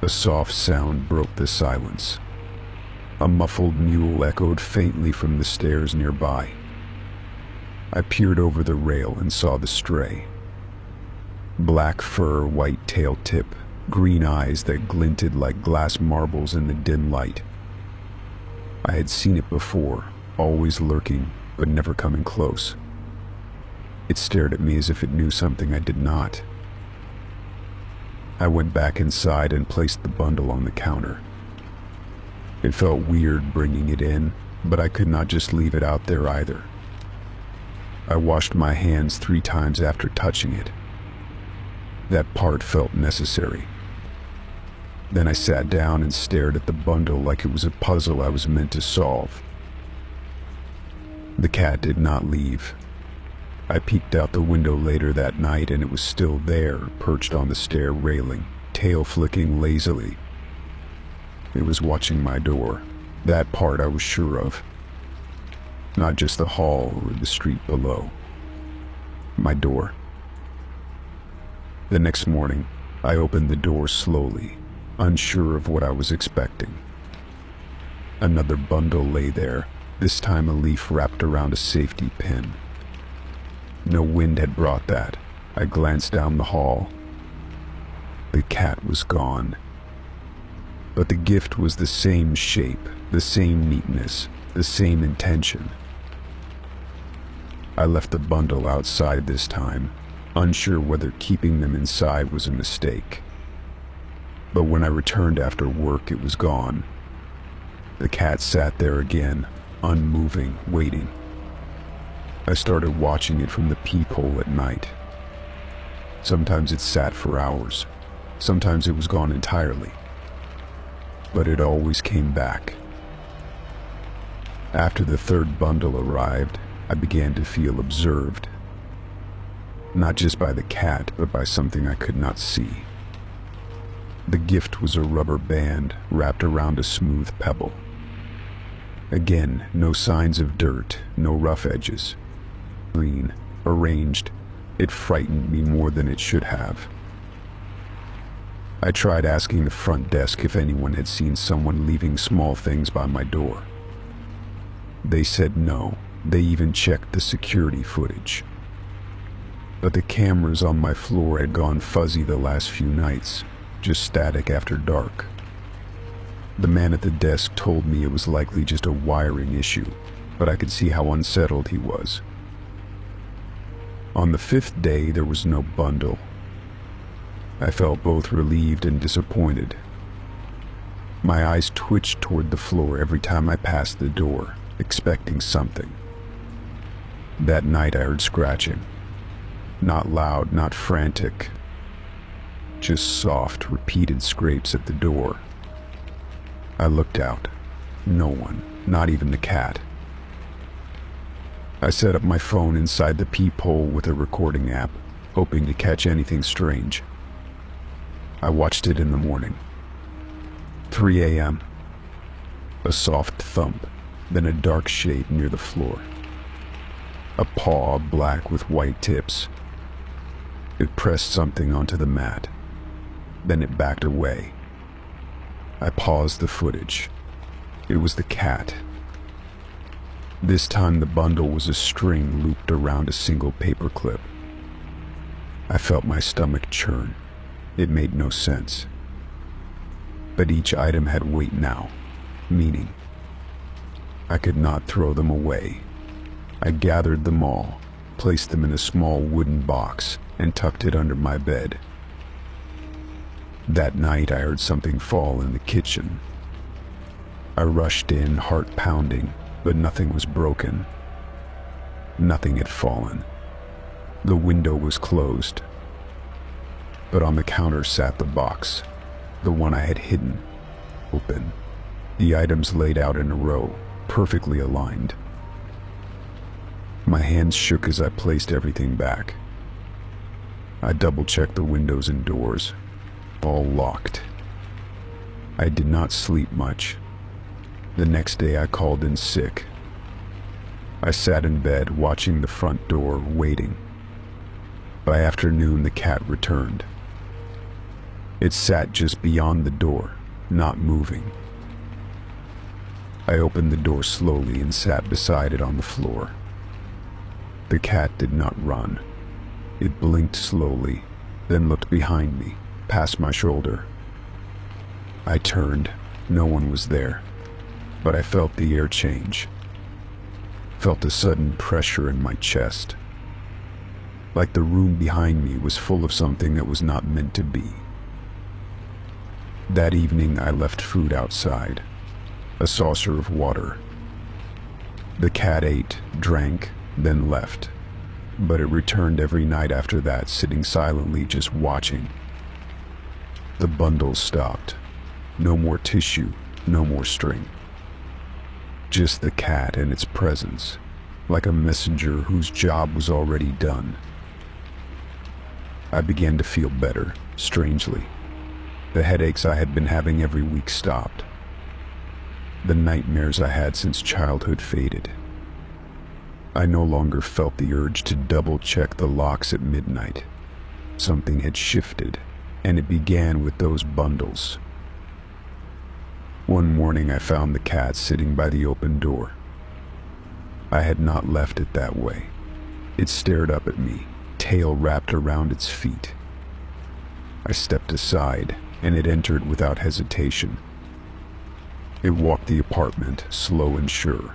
A soft sound broke the silence. A muffled mule echoed faintly from the stairs nearby. I peered over the rail and saw the stray. Black fur, white tail tip, green eyes that glinted like glass marbles in the dim light. I had seen it before, always lurking, but never coming close. It stared at me as if it knew something I did not. I went back inside and placed the bundle on the counter. It felt weird bringing it in, but I could not just leave it out there either. I washed my hands 3 times after touching it. That part felt necessary. Then I sat down and stared at the bundle like it was a puzzle I was meant to solve. The cat did not leave. I peeked out the window later that night and it was still there, perched on the stair railing, tail flicking lazily. It was watching my door. That part I was sure of. Not just the hall or the street below. My door. The next morning, I opened the door slowly, unsure of what I was expecting. Another bundle lay there, this time a leaf wrapped around a safety pin. No wind had brought that. I glanced down the hall. The cat was gone. But the gift was the same shape, the same neatness, the same intention. I left the bundle outside this time, unsure whether keeping them inside was a mistake. But when I returned after work, it was gone. The cat sat there again, unmoving, waiting. I started watching it from the peephole at night. Sometimes it sat for hours. Sometimes it was gone entirely. But it always came back. After the 3rd bundle arrived, I began to feel observed. Not just by the cat, but by something I could not see. The gift was a rubber band wrapped around a smooth pebble. Again, no signs of dirt, no rough edges. Clean, arranged. It frightened me more than it should have. I tried asking the front desk if anyone had seen someone leaving small things by my door. They said no. They even checked the security footage. But the cameras on my floor had gone fuzzy the last few nights, just static after dark. The man at the desk told me it was likely just a wiring issue, but I could see how unsettled he was. On the 5th day, there was no bundle. I felt both relieved and disappointed. My eyes twitched toward the floor every time I passed the door, expecting something. That night I heard scratching. Not loud, not frantic. Just soft, repeated scrapes at the door. I looked out. No one, not even the cat. I set up my phone inside the peephole with a recording app, hoping to catch anything strange. I watched it in the morning. 3 a.m. A soft thump, then a dark shape near the floor. A paw black with white tips. It pressed something onto the mat. Then it backed away. I paused the footage. It was the cat. This time the bundle was a string looped around a single paperclip. I felt my stomach churn. It made no sense. But each item had weight now, meaning. I could not throw them away. I gathered them all, placed them in a small wooden box, and tucked it under my bed. That night I heard something fall in the kitchen. I rushed in, heart pounding, but nothing was broken. Nothing had fallen. The window was closed. But on the counter sat the box, the one I had hidden, open. The items laid out in a row, perfectly aligned. My hands shook as I placed everything back. I double-checked the windows and doors, all locked. I did not sleep much. The next day I called in sick. I sat in bed watching the front door, waiting. By afternoon the cat returned. It sat just beyond the door, not moving. I opened the door slowly and sat beside it on the floor. The cat did not run. It blinked slowly, then looked behind me, past my shoulder. I turned. No one was there, but I felt the air change. Felt a sudden pressure in my chest, like the room behind me was full of something that was not meant to be. That evening I left food outside, a saucer of water. The cat ate, drank, then left, but it returned every night after that, sitting silently just watching. The bundles stopped. No more tissue, no more string. Just the cat and its presence, like a messenger whose job was already done. I began to feel better, strangely. The headaches I had been having every week stopped. The nightmares I had since childhood faded. I no longer felt the urge to double-check the locks at midnight. Something had shifted, and it began with those bundles. One morning I found the cat sitting by the open door. I had not left it that way. It stared up at me, tail wrapped around its feet. I stepped aside, and it entered without hesitation. It walked the apartment, slow and sure.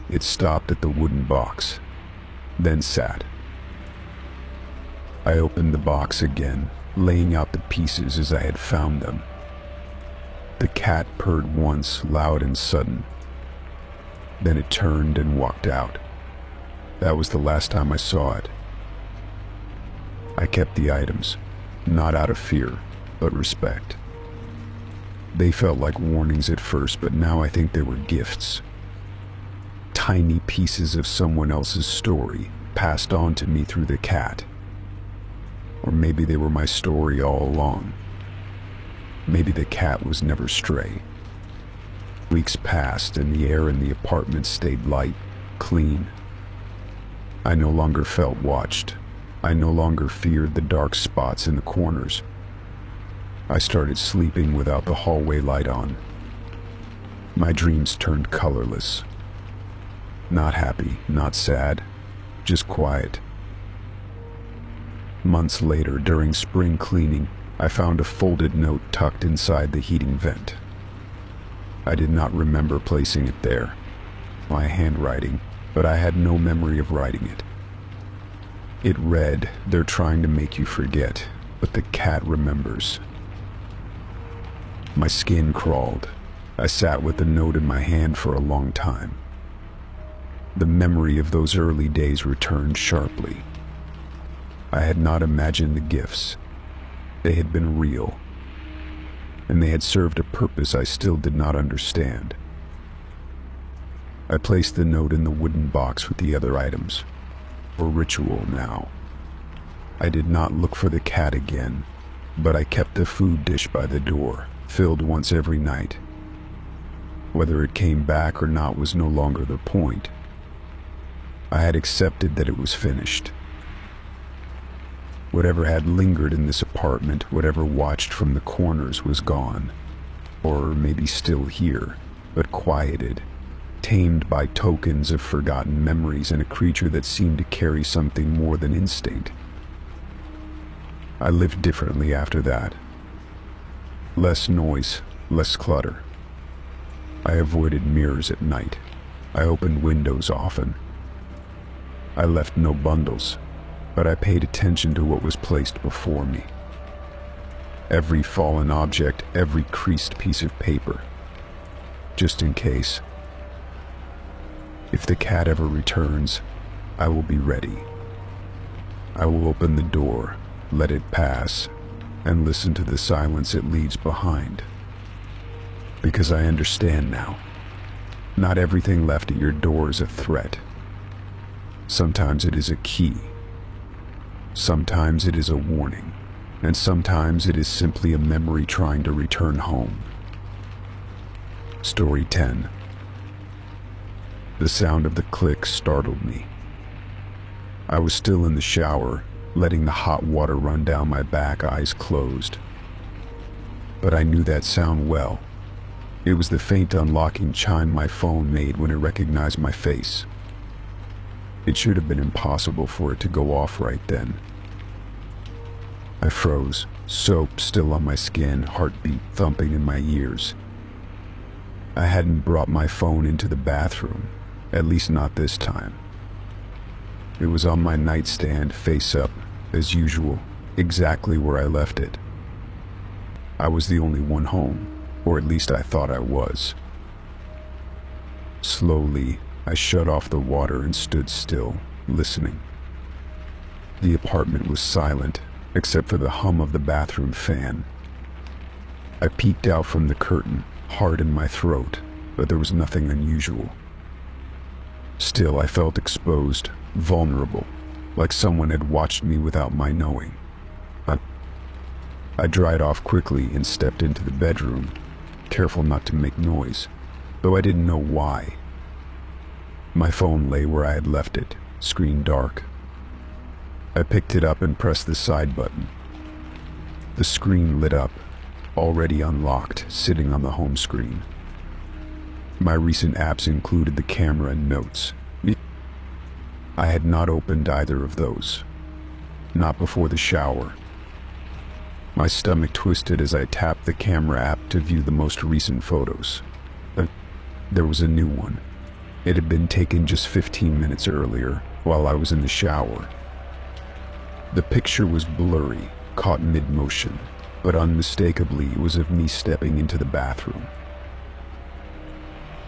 It stopped at the wooden box, then sat. I opened the box again, laying out the pieces as I had found them. The cat purred once, loud and sudden. Then it turned and walked out. That was the last time I saw it. I kept the items, not out of fear, but respect. They felt like warnings at first, but now I think they were gifts. Tiny pieces of someone else's story, passed on to me through the cat. Or maybe they were my story all along. Maybe the cat was never stray. Weeks passed and the air in the apartment stayed light, clean. I no longer felt watched. I no longer feared the dark spots in the corners. I started sleeping without the hallway light on. My dreams turned colorless. Not happy, not sad, just quiet. Months later, during spring cleaning, I found a folded note tucked inside the heating vent. I did not remember placing it there. My handwriting, but I had no memory of writing it. It read, "They're trying to make you forget, but the cat remembers." My skin crawled. I sat with the note in my hand for a long time. The memory of those early days returned sharply. I had not imagined the gifts. They had been real, and they had served a purpose I still did not understand. I placed the note in the wooden box with the other items. For ritual now. I did not look for the cat again, but I kept the food dish by the door, filled once every night. Whether it came back or not was no longer the point. I had accepted that it was finished. Whatever had lingered in this apartment, whatever watched from the corners, was gone. Or maybe still here, but quieted, tamed by tokens of forgotten memories and a creature that seemed to carry something more than instinct. I lived differently after that. Less noise, less clutter. I avoided mirrors at night. I opened windows often. I left no bundles, but I paid attention to what was placed before me. Every fallen object, every creased piece of paper. Just in case. If the cat ever returns, I will be ready. I will open the door, let it pass, and listen to the silence it leaves behind. Because I understand now. Not everything left at your door is a threat. Sometimes it is a key. Sometimes it is a warning. And sometimes it is simply a memory trying to return home. Story 10. The sound of the click startled me. I was still in the shower, letting the hot water run down my back, eyes closed. But I knew that sound well. It was the faint unlocking chime my phone made when it recognized my face. It should have been impossible for it to go off right then. I froze, soap still on my skin, heartbeat thumping in my ears. I hadn't brought my phone into the bathroom. At least not this time. It was on my nightstand, face up, as usual, exactly where I left it. I was the only one home, or at least I thought I was. Slowly, I shut off the water and stood still, listening. The apartment was silent, except for the hum of the bathroom fan. I peeked out from the curtain, hard in my throat, but there was nothing unusual. Still, I felt exposed, vulnerable, like someone had watched me without my knowing. I dried off quickly and stepped into the bedroom, careful not to make noise, though I didn't know why. My phone lay where I had left it, screen dark. I picked it up and pressed the side button. The screen lit up, already unlocked, sitting on the home screen. My recent apps included the camera and notes. I had not opened either of those. Not before the shower. My stomach twisted as I tapped the camera app to view the most recent photos. There was a new one. It had been taken just 15 minutes earlier, while I was in the shower. The picture was blurry, caught mid-motion, but unmistakably it was of me stepping into the bathroom.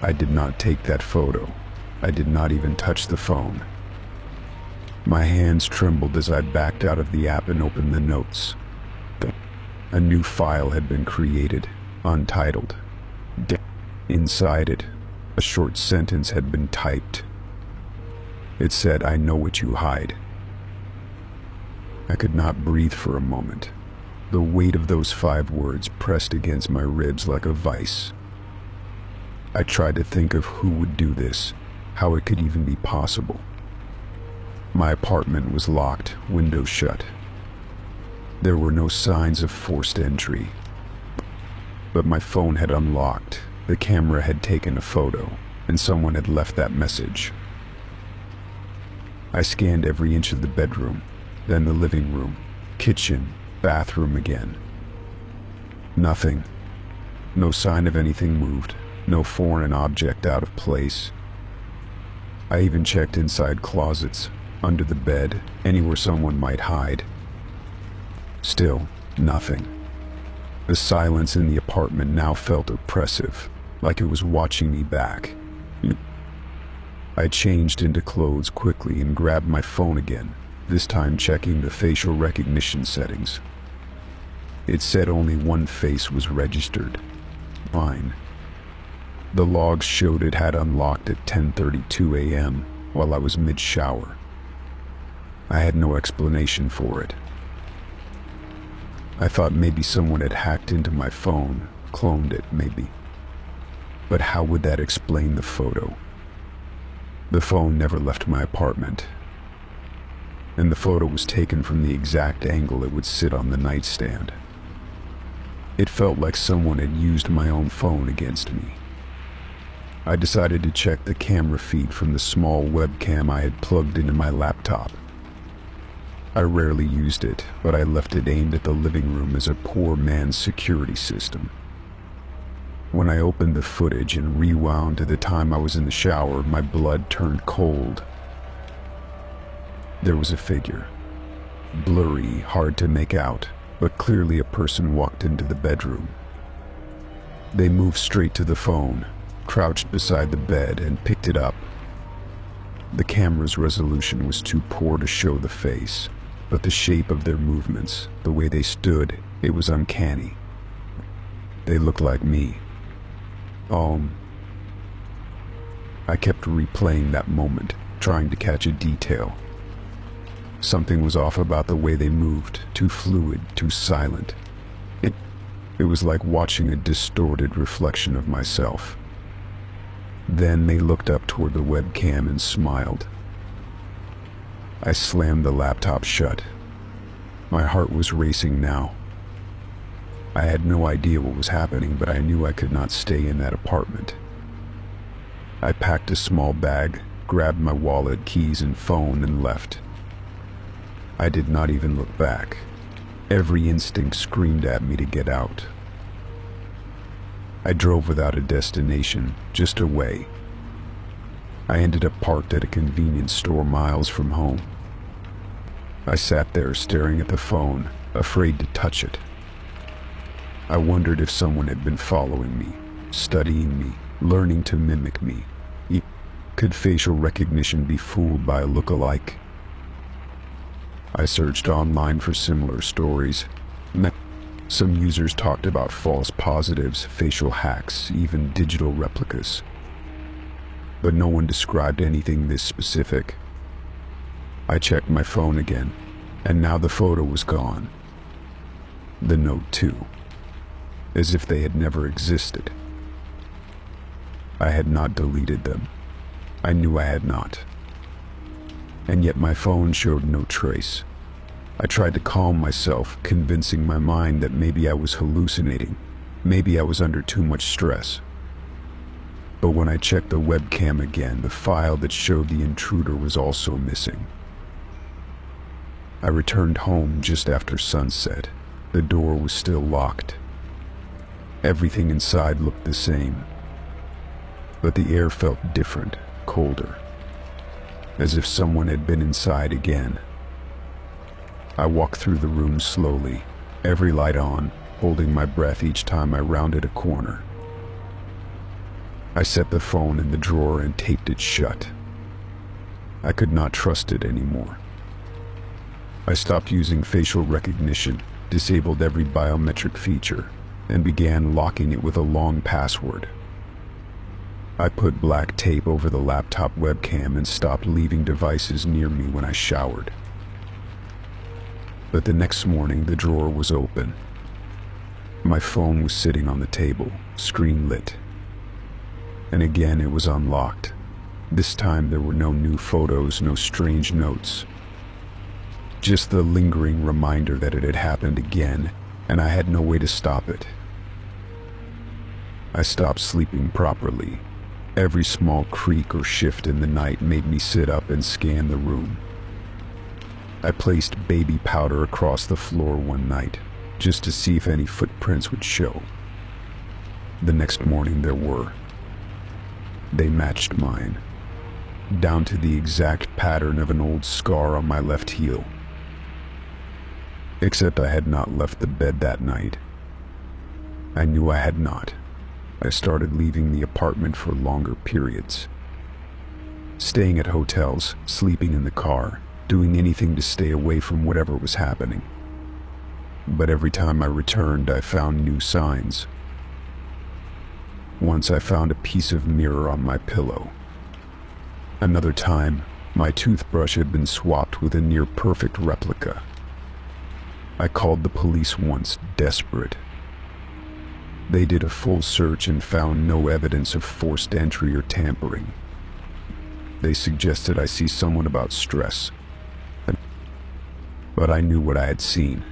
I did not take that photo. I did not even touch the phone. My hands trembled as I backed out of the app and opened the notes. A new file had been created, untitled. Inside it, a short sentence had been typed. It said, "I know what you hide." I could not breathe for a moment. The weight of those 5 words pressed against my ribs like a vice. I tried to think of who would do this, how it could even be possible. My apartment was locked, windows shut. There were no signs of forced entry. But my phone had unlocked, the camera had taken a photo, and someone had left that message. I scanned every inch of the bedroom, then the living room, kitchen, bathroom again. Nothing. No sign of anything moved, No foreign object out of place. I even checked inside closets, under the bed, anywhere someone might hide. Still, nothing. The silence in the apartment now felt oppressive, like it was watching me back. I changed into clothes quickly and grabbed my phone again, this time checking the facial recognition settings. It said only one face was registered. Mine. The logs showed it had unlocked at 10:32 a.m. while I was mid-shower. I had no explanation for it. I thought maybe someone had hacked into my phone, cloned it maybe. But how would that explain the photo? The phone never left my apartment, and the photo was taken from the exact angle it would sit on the nightstand. It felt like someone had used my own phone against me. I decided to check the camera feed from the small webcam I had plugged into my laptop. I rarely used it, but I left it aimed at the living room as a poor man's security system. When I opened the footage and rewound to the time I was in the shower, my blood turned cold. There was a figure. Blurry, hard to make out, but clearly a person walked into the bedroom. They moved straight to the phone, crouched beside the bed, and picked it up. The camera's resolution was too poor to show the face, but the shape of their movements, the way they stood, it was uncanny. They looked like me. I kept replaying that moment, trying to catch a detail. Something was off about the way they moved, too fluid, too silent. It was like watching a distorted reflection of myself. Then they looked up toward the webcam and smiled. I slammed the laptop shut. My heart was racing now. I had no idea what was happening, but I knew I could not stay in that apartment. I packed a small bag, grabbed my wallet, keys, and phone, and left. I did not even look back. Every instinct screamed at me to get out. I drove without a destination, just away. I ended up parked at a convenience store miles from home. I sat there staring at the phone, afraid to touch it. I wondered if someone had been following me, studying me, learning to mimic me. Could facial recognition be fooled by a look-alike? I searched online for similar stories. Some users talked about false positives, facial hacks, even digital replicas. But no one described anything this specific. I checked my phone again, and now the photo was gone. The note too, as if they had never existed. I had not deleted them. I knew I had not. And yet my phone showed no trace. I tried to calm myself, convincing my mind that maybe I was hallucinating, maybe I was under too much stress. But when I checked the webcam again, the file that showed the intruder was also missing. I returned home just after sunset. The door was still locked. Everything inside looked the same, but the air felt different, colder, as if someone had been inside again. I walked through the room slowly, every light on, holding my breath each time I rounded a corner. I set the phone in the drawer and taped it shut. I could not trust it anymore. I stopped using facial recognition, disabled every biometric feature, and began locking it with a long password. I put black tape over the laptop webcam and stopped leaving devices near me when I showered. But the next morning, the drawer was open. My phone was sitting on the table, screen lit. And again, it was unlocked. This time, there were no new photos, no strange notes. Just the lingering reminder that it had happened again, and I had no way to stop it. I stopped sleeping properly. Every small creak or shift in the night made me sit up and scan the room. I placed baby powder across the floor one night, just to see if any footprints would show. The next morning there were. They matched mine, down to the exact pattern of an old scar on my left heel. Except I had not left the bed that night. I knew I had not. I started leaving the apartment for longer periods. Staying at hotels, sleeping in the car, doing anything to stay away from whatever was happening. But every time I returned, I found new signs. Once I found a piece of mirror on my pillow. Another time, my toothbrush had been swapped with a near-perfect replica. I called the police once, desperate. They did a full search and found no evidence of forced entry or tampering. They suggested I see someone about stress. But I knew what I had seen.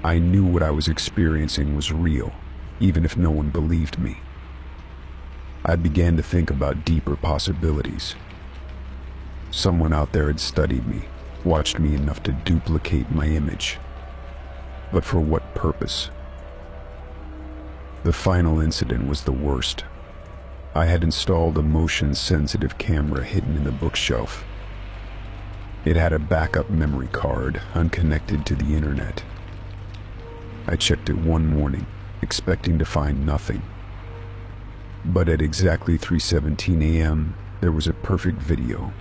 I knew what I was experiencing was real, even if no one believed me. I began to think about deeper possibilities. Someone out there had studied me, watched me enough to duplicate my image. But for what purpose? The final incident was the worst. I had installed a motion-sensitive camera hidden in the bookshelf. It had a backup memory card, unconnected to the internet. I checked it one morning, expecting to find nothing. But at exactly 3:17 a.m., there was a perfect video.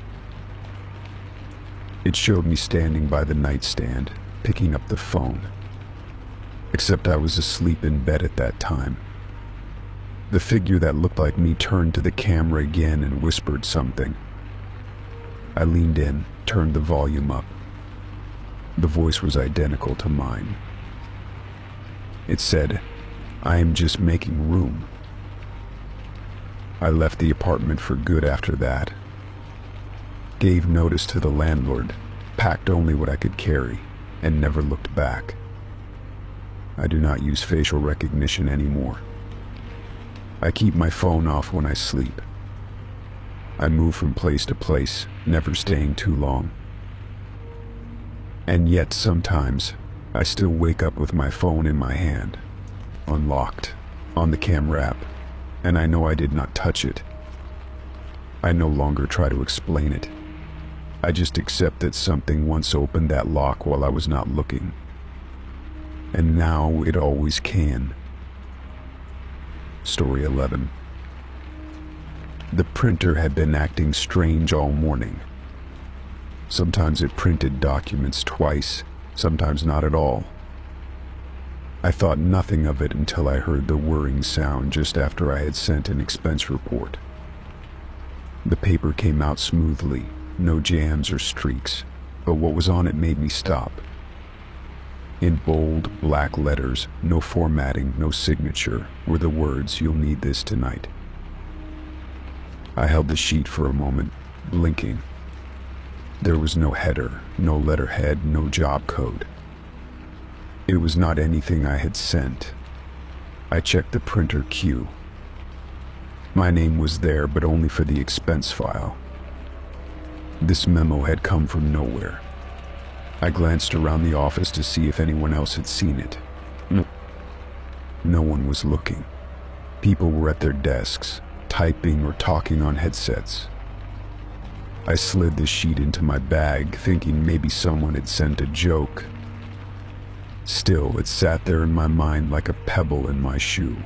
It showed me standing by the nightstand, picking up the phone. Except I was asleep in bed at that time. The figure that looked like me turned to the camera again and whispered something. I leaned in, turned the volume up. The voice was identical to mine. It said, "I am just making room." I left the apartment for good after that. Gave notice to the landlord, packed only what I could carry, and never looked back. I do not use facial recognition anymore. I keep my phone off when I sleep. I move from place to place, never staying too long. And yet sometimes, I still wake up with my phone in my hand, unlocked, on the camera app, and I know I did not touch it. I no longer try to explain it. I just accept that something once opened that lock while I was not looking. And now it always can. Story 11. The printer had been acting strange all morning. Sometimes it printed documents twice, sometimes not at all. I thought nothing of it until I heard the whirring sound just after I had sent an expense report. The paper came out smoothly, no jams or streaks, but what was on it made me stop. In bold, black letters, no formatting, no signature, were the words, "You'll need this tonight." I held the sheet for a moment, blinking. There was no header, no letterhead, no job code. It was not anything I had sent. I checked the printer queue. My name was there, but only for the expense file. This memo had come from nowhere. I glanced around the office to see if anyone else had seen it. No one was looking. People were at their desks, typing or talking on headsets. I slid the sheet into my bag, thinking maybe someone had sent a joke. Still, it sat there in my mind like a pebble in my shoe.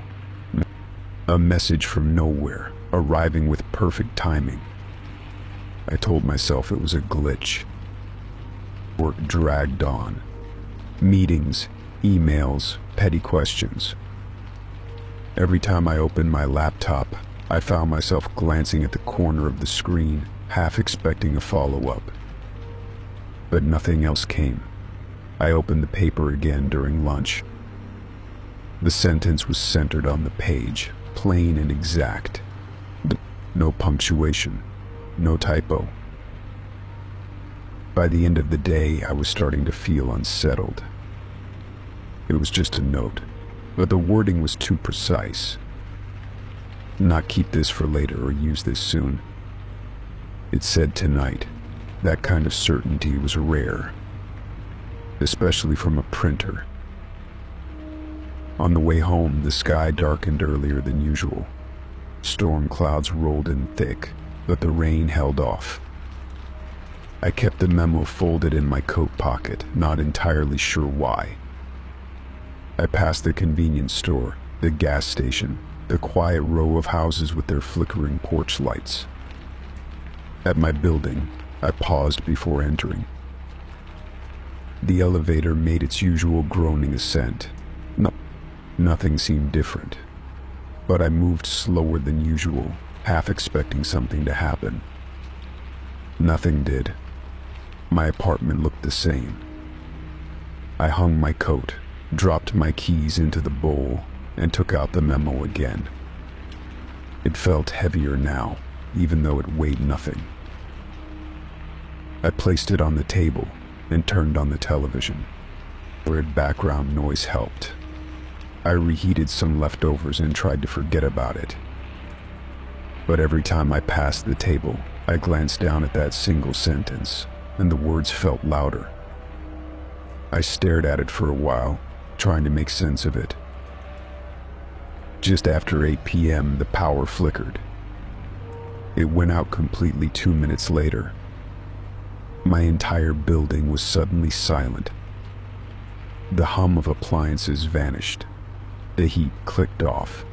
A message from nowhere, arriving with perfect timing. I told myself it was a glitch. Work dragged on. Meetings, emails, petty questions. Every time I opened my laptop, I found myself glancing at the corner of the screen, half expecting a follow-up. But nothing else came. I opened the paper again during lunch. The sentence was centered on the page, plain and exact. No punctuation, no typo. By the end of the day, I was starting to feel unsettled. It was just a note, but the wording was too precise. Not keep this for later or use this soon. It said tonight. That kind of certainty was rare, especially from a printer. On the way home, the sky darkened earlier than usual. Storm clouds rolled in thick, but the rain held off. I kept the memo folded in my coat pocket, not entirely sure why. I passed the convenience store, the gas station, the quiet row of houses with their flickering porch lights. At my building, I paused before entering. The elevator made its usual groaning ascent. Nothing seemed different, but I moved slower than usual, half expecting something to happen. Nothing did. My apartment looked the same. I hung my coat, dropped my keys into the bowl, and took out the memo again. It felt heavier now, even though it weighed nothing. I placed it on the table and turned on the television. Weird background noise helped. I reheated some leftovers and tried to forget about it. But every time I passed the table, I glanced down at that single sentence, and the words felt louder. I stared at it for a while, trying to make sense of it. Just after 8 p.m., the power flickered. It went out completely 2 minutes later. My entire building was suddenly silent. The hum of appliances vanished. The heat clicked off.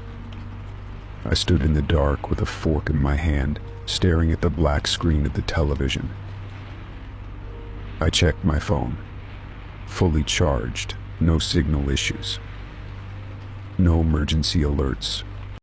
I stood in the dark with a fork in my hand, staring at the black screen of the television. I checked my phone. Fully charged, no signal issues. No emergency alerts,